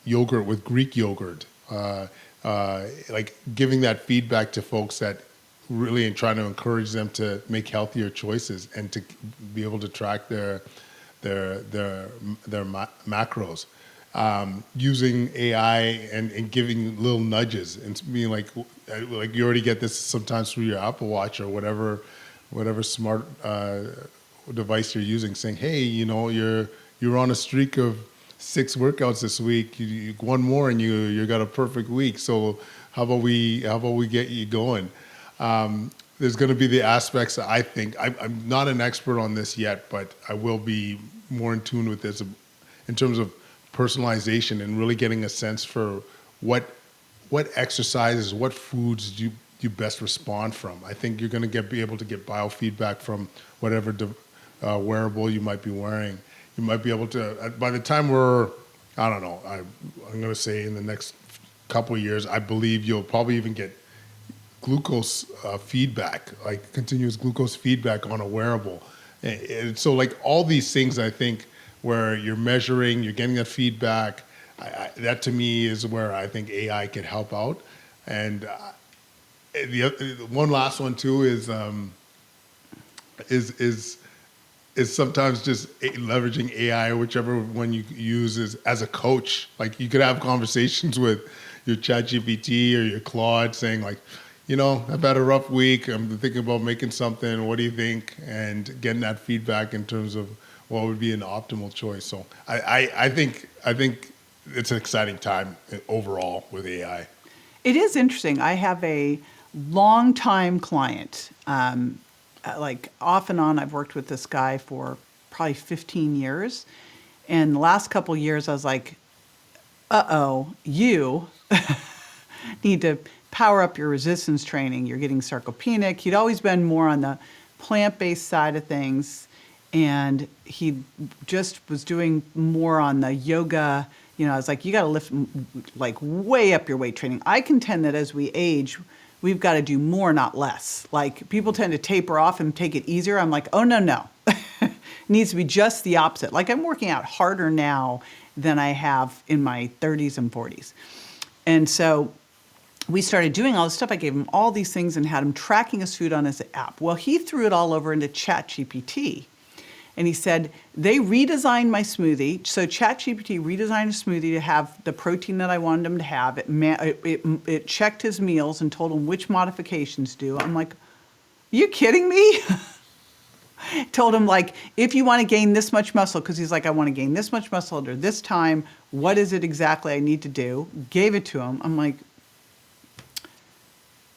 yogurt with Greek yogurt. Like giving that feedback to folks that really and trying to encourage them to make healthier choices and to be able to track their macros. Using AI and giving little nudges and being like you already get this sometimes through your Apple Watch or whatever smart device you're using, saying, hey, you're on a streak of 6 workouts this week. You one more and you got a perfect week. So how about we get you going? There's going to be the aspects that I think I'm not an expert on this yet, but I will be more in tune with this in terms of personalization and really getting a sense for what exercises, what foods do you best respond from. I think you're going to be able to get biofeedback from whatever wearable you might be wearing. You might be able to, by the time I'm going to say in the next couple of years, I believe you'll probably even get glucose feedback, like continuous glucose feedback on a wearable. And so like all these things, I think, where you're measuring, you're getting that feedback, that to me is where I think AI can help out. And the one last one too is sometimes just leveraging AI, whichever one you use as a coach. Like you could have conversations with your ChatGPT or your Claude saying like, I've had a rough week. I'm thinking about making something. What do you think? And getting that feedback in terms of what would be an optimal choice. So I think it's an exciting time overall with AI. It is interesting. I have a longtime client. Like off and on, I've worked with this guy for probably 15 years. And the last couple of years, I was like, you need to power up your resistance training. You're getting sarcopenic. He'd always been more on the plant-based side of things. And he just was doing more on the yoga. I was like, you got to lift like way up your weight training. I contend that as we age, we've got to do more, not less. Like people tend to taper off and take it easier. I'm like, oh, no. It needs to be just the opposite. Like I'm working out harder now than I have in my 30s and 40s. And so we started doing all this stuff. I gave him all these things and had him tracking his food on his app. Well, he threw it all over into ChatGPT. And he said, they redesigned my smoothie. So ChatGPT redesigned a smoothie to have the protein that I wanted him to have. It checked his meals and told him which modifications to do. I'm like, are you kidding me? Told him, like, if you want to gain this much muscle, because he's like, I want to gain this much muscle under this time. What is it exactly I need to do? Gave it to him. I'm like,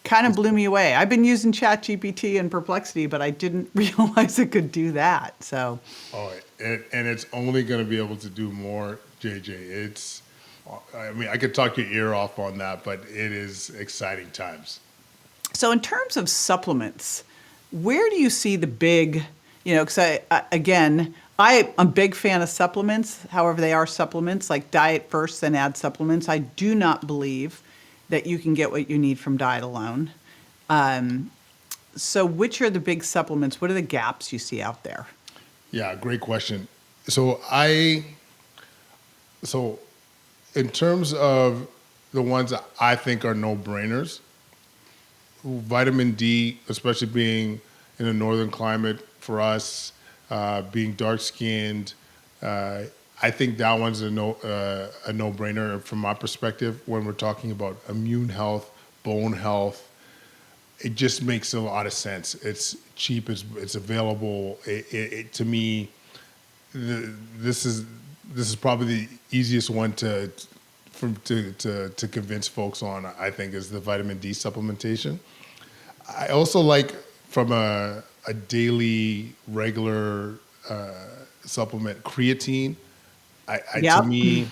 kind of blew me away. I've been using ChatGPT and Perplexity, but I didn't realize it could do that. So, and it's only going to be able to do more, JJ. I could talk your ear off on that, but it is exciting times. So, in terms of supplements, where do you see the big? Because I'm a big fan of supplements. However, they are supplements, like diet first, then add supplements. I do not believe that you can get what you need from diet alone. So which are the big supplements? What are the gaps you see out there? Yeah, great question. So in terms of the ones that I think are no-brainers, vitamin D, especially being in a northern climate for us, being dark-skinned, I think that one's a no-brainer from my perspective when we're talking about immune health, bone health, it just makes a lot of sense. It's cheap. It's available. To me, this is probably the easiest one to convince folks on. I think is the vitamin D supplementation. I also like from a daily regular supplement creatine. To me,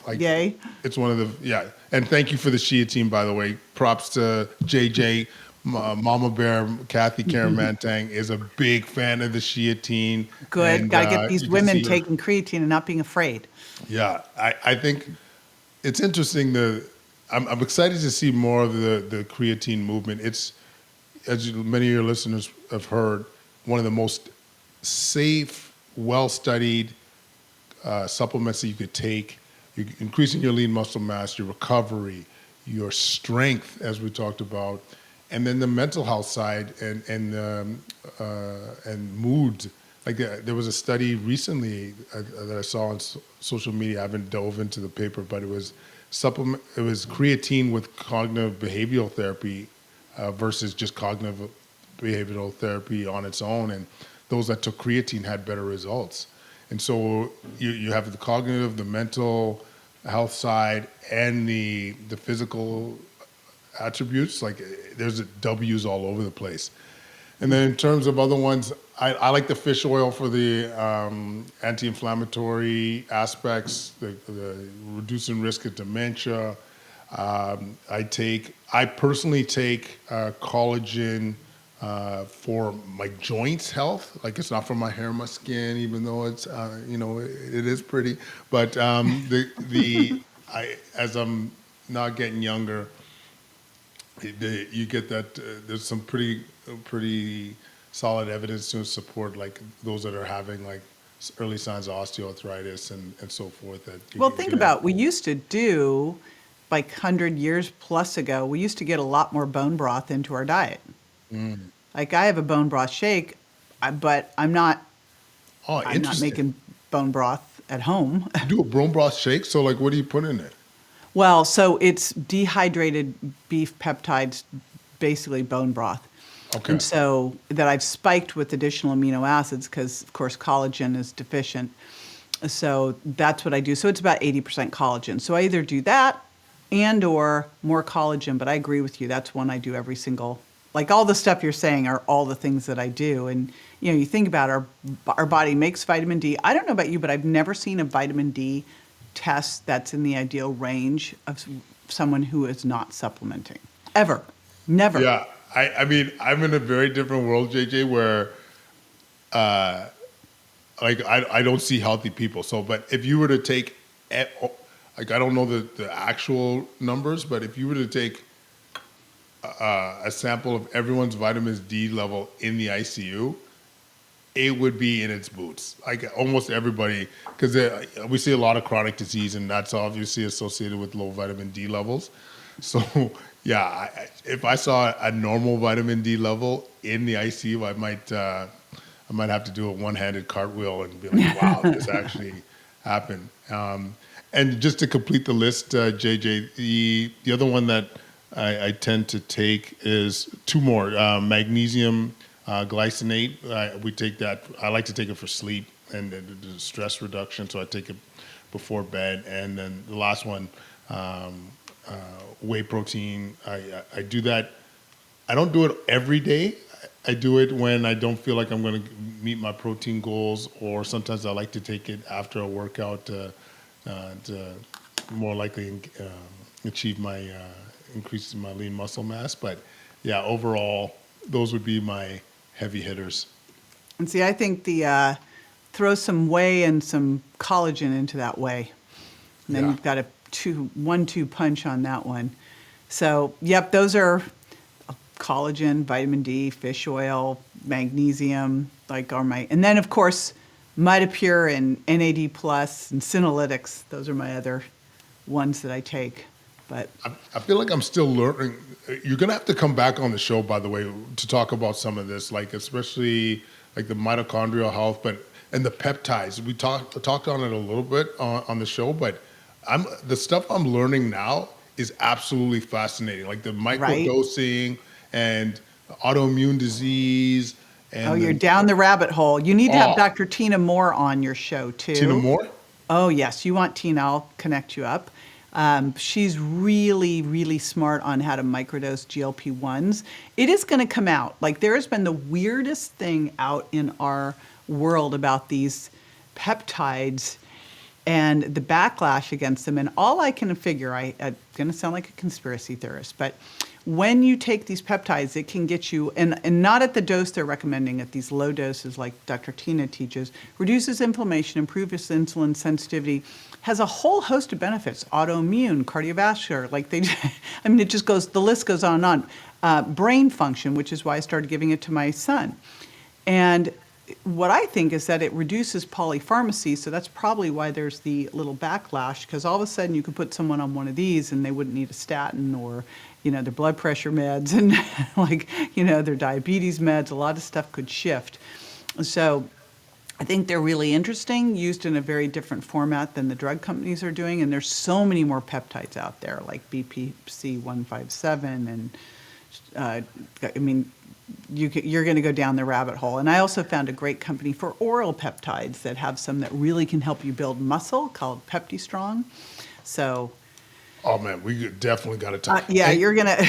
like, yay. it's one of the And thank you for the Shia team, by the way. Props to JJ. Mama Bear, Kathy Kyeremanteng is a big fan of the Shia team. Good. Got to get these you can women see her. taking creatine and not being afraid. Yeah, I think it's interesting. I'm excited to see more of the creatine movement. It's, as many of your listeners have heard, one of the most safe, well-studied supplements that you could take. You're increasing your lean muscle mass, your recovery, your strength, as we talked about, and then the mental health side and mood. Like there was a study recently that I saw on social media. I haven't dove into the paper, but it was creatine with cognitive behavioral therapy versus just cognitive behavioral therapy on its own, and those that took creatine had better results. And so you have the cognitive, the mental health side, and the physical attributes. Like there's W's all over the place. And then in terms of other ones, I like the fish oil for the anti-inflammatory aspects, the reducing risk of dementia. I personally take collagen for my joints health. Like it's not for my hair, my skin, even though it's it is pretty. But as I'm not getting younger, you get that there's some pretty solid evidence to support like those that are having like early signs of osteoarthritis and so forth. Well, think about, we used to do, like 100 years plus ago, we used to get a lot more bone broth into our diet. Like I have a bone broth shake, but I'm not making bone broth at home. You do a bone broth shake? So like what do you put in it? Well, so it's dehydrated beef peptides, basically bone broth. Okay. And so that I've spiked with additional amino acids because, of course, collagen is deficient. So that's what I do. So it's about 80% collagen. So I either do that and or more collagen, but I agree with you. That's one I do every single, like all the stuff you're saying are all the things that I do. And, you think about our body makes vitamin D. I don't know about you, but I've never seen a vitamin D test that's in the ideal range of someone who is not supplementing. Ever. Never. Yeah. I mean, I'm in a very different world, JJ, where like I don't see healthy people. So, but if you were to take, like I don't know the actual numbers, but if you were to take a sample of everyone's vitamin D level in the ICU, it would be in its boots. Like almost everybody, because we see a lot of chronic disease, and that's obviously associated with low vitamin D levels. So yeah, if I saw a normal vitamin D level in the ICU, I might have to do a one-handed cartwheel and be like, wow, this actually happened. And just to complete the list, JJ, the other one that I tend to take is two more, magnesium glycinate. We take that. I like to take it for sleep and stress reduction, so I take it before bed. And then the last one, whey protein. I do that. I don't do it every day. I do it when I don't feel like I'm going to meet my protein goals, or sometimes I like to take it after a workout to more likely achieve my increase in my lean muscle mass. But yeah, overall, those would be my heavy hitters. And see, I think throw some whey and some collagen into that whey. And then you've got a 1-2 punch on that one. So, yep, those are collagen, vitamin D, fish oil, magnesium, like are my, and then of course, Mitapure and NAD plus and Senolytics. Those are my other ones that I take. But I feel like I'm still learning. You're going to have to come back on the show, by the way, to talk about some of this, like especially like the mitochondrial health, and the peptides. We talked on it a little bit on the show, but the stuff I'm learning now is absolutely fascinating. Like the microdosing and autoimmune disease. And Oh, you're down the rabbit hole. You need to have Oh. Dr. Tina Moore on your show, too. Tina Moore? Oh, yes. You want Tina, I'll connect you up. She's really, really smart on how to microdose GLP-1s. It is going to come out. Like, there has been the weirdest thing out in our world about these peptides and the backlash against them. And all I can figure, I'm going to sound like a conspiracy theorist, but when you take these peptides, it can get you, and not at the dose they're recommending, at these low doses like Dr. Tina teaches, reduces inflammation, improves insulin sensitivity, has a whole host of benefits, autoimmune, cardiovascular, like they, I mean, it just goes, the list goes on and on. Brain function, which is why I started giving it to my son. And what I think is that it reduces polypharmacy, so that's probably why there's the little backlash, because all of a sudden you could put someone on one of these and they wouldn't need a statin or, their blood pressure meds and their diabetes meds. A lot of stuff could shift. So I think they're really interesting, used in a very different format than the drug companies are doing. And there's so many more peptides out there, like BPC 157 and you're going to go down the rabbit hole. And I also found a great company for oral peptides that have some that really can help you build muscle called PeptiStrong. So, oh man, we definitely got to talk. You're going to.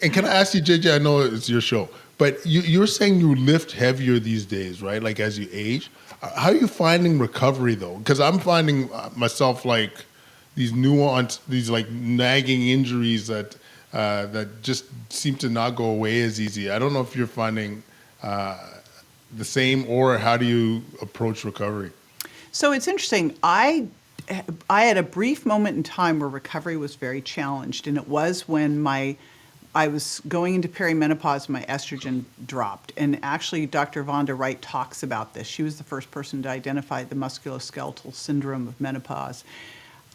And can I ask you, JJ, I know it's your show, but you're saying you lift heavier these days, right? Like as you age. How are you finding recovery though? Because I'm finding myself like these these like nagging injuries that just seem to not go away as easy. I don't know if you're finding the same, or how do you approach recovery? So it's interesting. I had a brief moment in time where recovery was very challenged, and it was when I was going into perimenopause, my estrogen dropped. And actually, Dr. Vonda Wright talks about this. She was the first person to identify the musculoskeletal syndrome of menopause.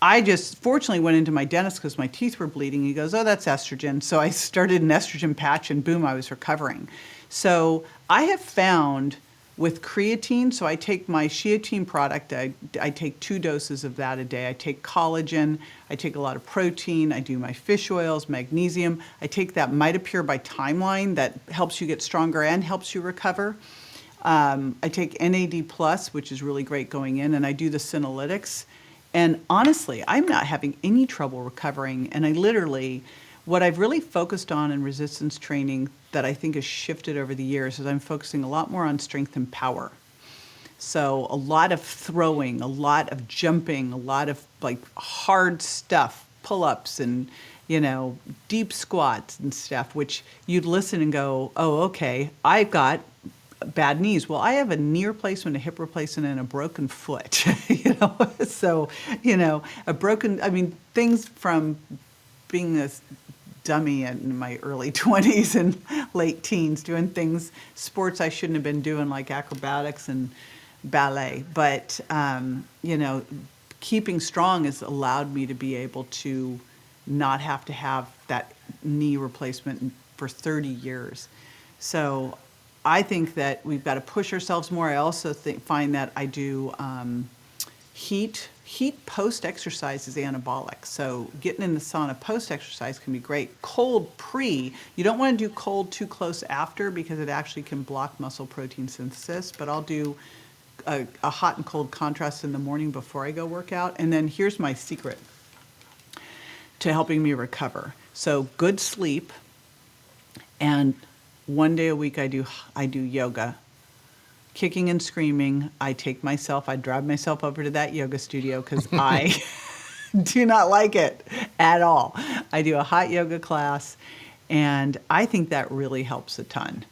I just fortunately went into my dentist because my teeth were bleeding. He goes, oh, that's estrogen. So I started an estrogen patch and boom, I was recovering. So I have found with creatine, so I take my Sheatine product, I take 2 doses of that a day. I take collagen, I take a lot of protein, I do my fish oils, magnesium. I take that Mitapure by Timeline that helps you get stronger and helps you recover. I take NAD+, which is really great going in, and I do the Senolytics. And honestly, I'm not having any trouble recovering. And what I've really focused on in resistance training that I think has shifted over the years is I'm focusing a lot more on strength and power. So a lot of throwing, a lot of jumping, a lot of like hard stuff, pull-ups and, deep squats and stuff, which you'd listen and go, oh, okay, I've got bad knees. Well, I have a knee replacement, a hip replacement, and a broken foot, So, things from being a dummy in my early 20s and late teens, doing sports I shouldn't have been doing, like acrobatics and ballet. But, keeping strong has allowed me to be able to not have to have that knee replacement for 30 years. So I think that we've got to push ourselves more. I also find that I do heat post-exercise is anabolic. So getting in the sauna post-exercise can be great. Cold pre, you don't want to do cold too close after because it actually can block muscle protein synthesis. But I'll do a hot and cold contrast in the morning before I go work out. And then here's my secret to helping me recover. So good sleep, and 1 day a week I do yoga. Kicking and screaming, I drive myself over to that yoga studio because I do not like it at all. I do a hot yoga class, and I think that really helps a ton.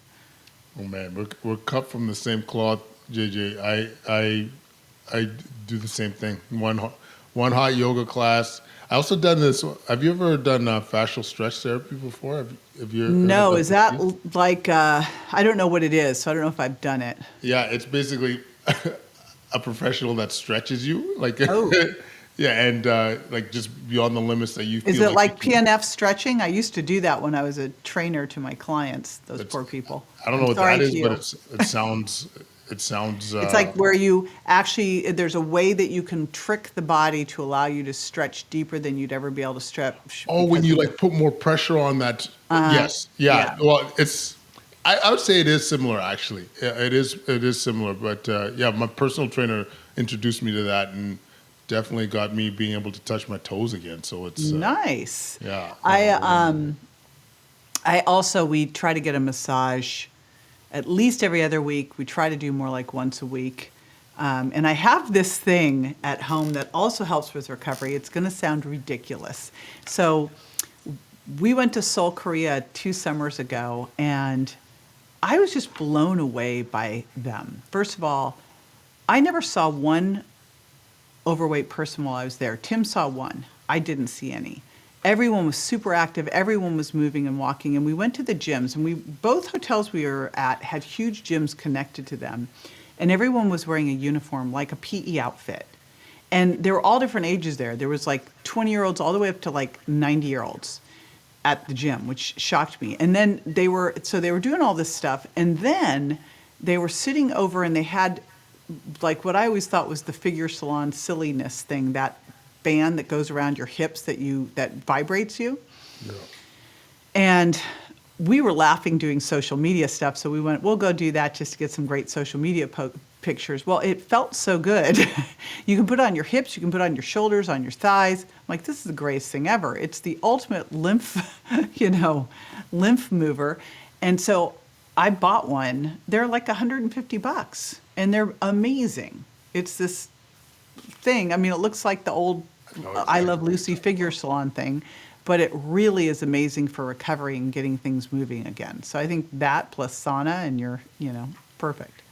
Oh man, we're cut from the same cloth, JJ. I do the same thing. One hot yoga class. I also done this. Have you ever done fascial stretch therapy before? Have you? No, is that like I don't know what it is, so I don't know if I've done it. Yeah, it's basically a professional that stretches you, like oh. Yeah, and like just beyond the limits that you feel. Is it like PNF stretching? I used to do that when I was a trainer to my clients. Those poor people. I don't know what that is, but it sounds. It sounds. It's like where you actually, there's a way that you can trick the body to allow you to stretch deeper than you'd ever be able to stretch. Oh, when you like put more pressure on that. Yes. Yeah. Well, it's I would say it is similar, actually. Yeah, it is similar. But yeah, my personal trainer introduced me to that and definitely got me being able to touch my toes again. So it's Nice. yeah. I also, we try to get a massage at least every other week. We try to do more like once a week. And I have this thing at home that also helps with recovery. It's going to sound ridiculous. So we went to Seoul, Korea 2 summers ago, and I was just blown away by them. First of all, I never saw one overweight person while I was there. Tim saw one. I didn't see any. Everyone was super active. Everyone was moving and walking. And we went to the gyms, and both hotels we were at had huge gyms connected to them. And everyone was wearing a uniform, like a PE outfit. And there were all different ages there. There was like 20-year-olds all the way up to like 90-year-olds at the gym, which shocked me. And then they were doing all this stuff. And then they were sitting over, and they had like what I always thought was the figure salon silliness thing, that band that goes around your hips that vibrates you. Yeah. And we were laughing doing social media stuff, so we went, we'll go do that just to get some great social media pictures. Well, it felt so good. You can put it on your hips, you can put it on your shoulders, on your thighs. I'm like, this is the greatest thing ever. It's the ultimate lymph mover. And so I bought one. They're like $150, and they're amazing. It's this thing. I mean, it looks like the old I Love Lucy figure salon thing, but it really is amazing for recovery and getting things moving again. So I think that plus sauna, and you're, perfect.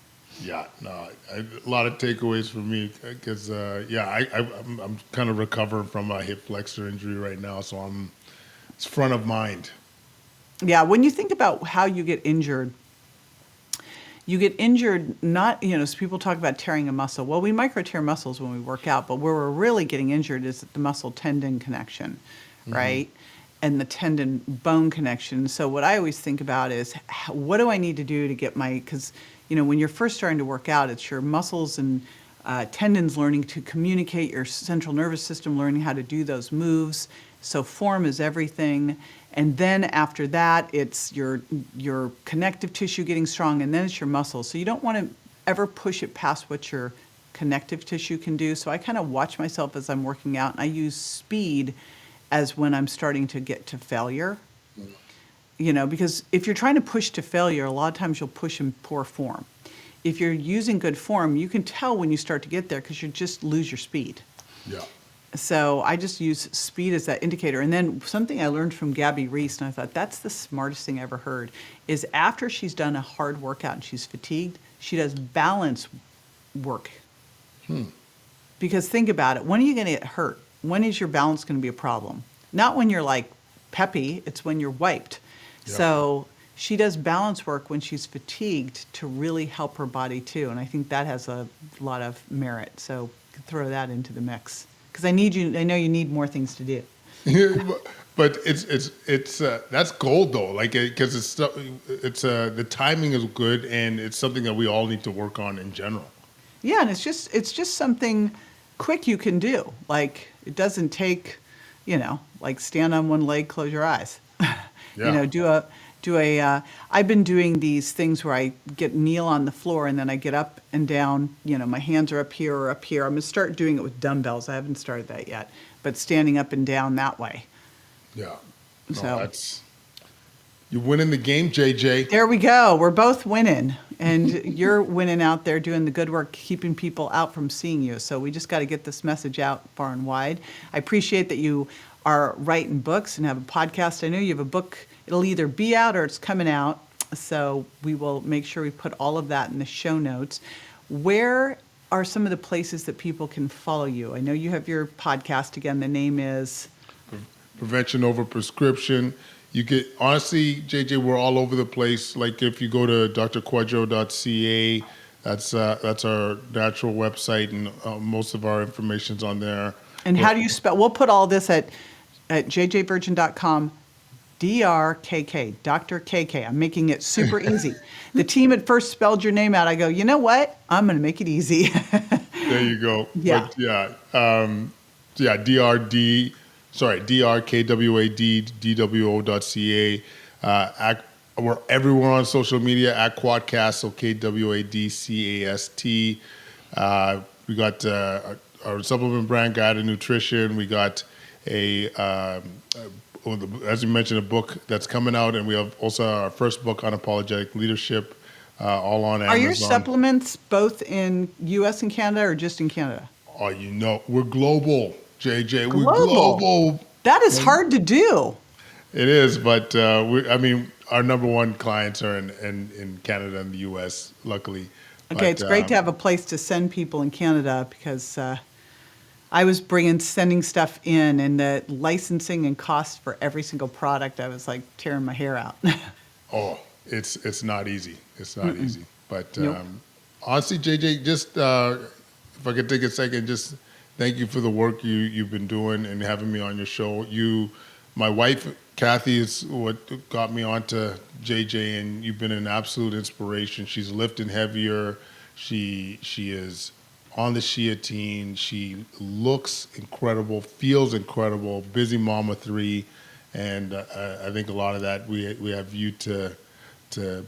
Yeah, no, a lot of takeaways for me because, I'm kind of recovering from a hip flexor injury right now, so it's front of mind. Yeah, when you think about how you get injured not, so people talk about tearing a muscle. Well, we micro tear muscles when we work out, but where we're really getting injured is the muscle tendon connection, right? And the tendon bone connection. So what I always think about is, what do I need to do to get because, when you're first starting to work out, it's your muscles and tendons learning to communicate, your central nervous system learning how to do those moves. So form is everything. And then after that, it's your connective tissue getting strong, and then it's your muscles. So you don't want to ever push it past what your connective tissue can do. So I kind of watch myself as I'm working out, and I use speed as when I'm starting to get to failure. Because if you're trying to push to failure, a lot of times you'll push in poor form. If you're using good form, you can tell when you start to get there because you just lose your speed. Yeah. So I just use speed as that indicator. And then something I learned from Gabby Reese, and I thought that's the smartest thing I ever heard, is after she's done a hard workout and she's fatigued, she does balance work. Because think about it, when are you going to get hurt? When is your balance going to be a problem? Not when you're like peppy, it's when you're wiped. Yeah. So she does balance work when she's fatigued to really help her body too. And I think that has a lot of merit. So throw that into the mix. Because I know you need more things to do. But it's that's gold though. Like because the timing is good, and it's something that we all need to work on in general. Yeah, and it's just something quick you can do. Like it doesn't take, like stand on one leg, close your eyes. Yeah. I've been doing these things where I kneel on the floor and then I get up and down, my hands are up here or up here. I'm going to start doing it with dumbbells. I haven't started that yet, but standing up and down that way. Yeah. No, you're winning the game, JJ. There we go. We're both winning, and you're winning out there doing the good work, keeping people out from seeing you. So we just got to get this message out far and wide. I appreciate that you are writing books and have a podcast. I know you have a book. It'll either be out or it's coming out. So we will make sure we put all of that in the show notes. Where are some of the places that people can follow you? I know you have your podcast. Again, the name is Prevention Over Prescription. You get, honestly, JJ, we're all over the place. Like if you go to drkwadwo.ca, that's our natural website, and most of our information's on there. And how do you spell? We'll put all this at jjvirgin.com. DRKK, Dr. KK. I'm making it super easy. The team at first spelled your name out. I go, you know what? I'm going to make it easy. There you go. Yeah. But drkwadwo.ca. We're everywhere on social media at Quadcast, so KWADCAST. We got our supplement brand, Guide to Nutrition. We got as you mentioned, a book that's coming out, and we have also our first book on apologetic leadership, all on Amazon. Are your supplements both in U.S. and Canada or just in Canada? Oh, we're global, JJ. Global. We're global. That is hard to do. It is, but our number one clients are in Canada and the U.S., luckily. Okay, it's great to have a place to send people in Canada because I was sending stuff in, and the licensing and cost for every single product, I was like tearing my hair out. Oh, it's not easy. It's not easy. But Nope. Honestly, JJ, just if I could take a second, just thank you for the work you've been doing and having me on your show. My wife, Kathy, is what got me onto JJ, and you've been an absolute inspiration. She's lifting heavier. She is on the Sheatine. She looks incredible, feels incredible, busy mom of 3. And I think a lot of that we have you to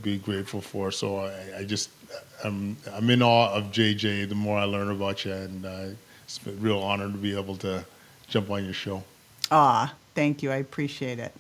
be grateful for. So I'm in awe of JJ the more I learn about you, and it's a real honor to be able to jump on your show. Thank you. I appreciate it.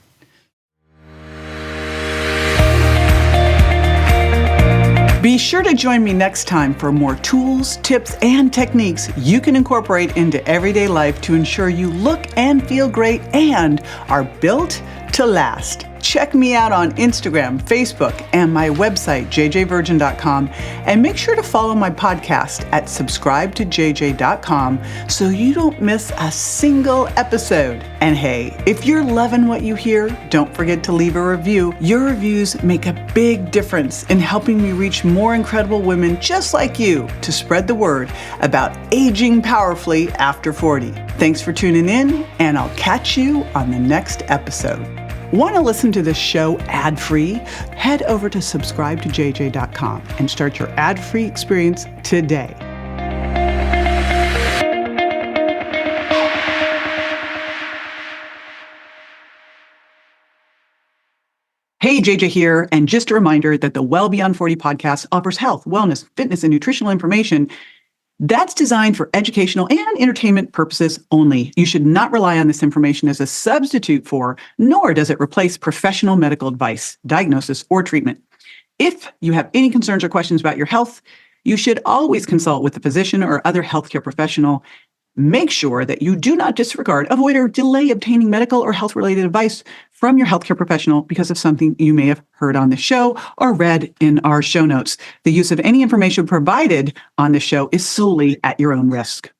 Be sure to join me next time for more tools, tips, and techniques you can incorporate into everyday life to ensure you look and feel great and are built to last. Check me out on Instagram, Facebook, and my website, jjvirgin.com, and make sure to follow my podcast at subscribetojj.com so you don't miss a single episode. And hey, if you're loving what you hear, don't forget to leave a review. Your reviews make a big difference in helping me reach more incredible women just like you to spread the word about aging powerfully after 40. Thanks for tuning in, and I'll catch you on the next episode. Want to listen to this show ad-free? Head over to subscribetojj.com and start your ad-free experience today. Hey, JJ here, and just a reminder that the Well Beyond 40 podcast offers health, wellness, fitness, and nutritional information that's designed for educational and entertainment purposes only. You should not rely on this information as a substitute for, nor does it replace professional medical advice, diagnosis, or treatment. If you have any concerns or questions about your health, you should always consult with a physician or other healthcare professional. Make sure that you do not disregard, avoid, or delay obtaining medical or health-related advice from your healthcare professional because of something you may have heard on the show or read in our show notes. The use of any information provided on the show is solely at your own risk.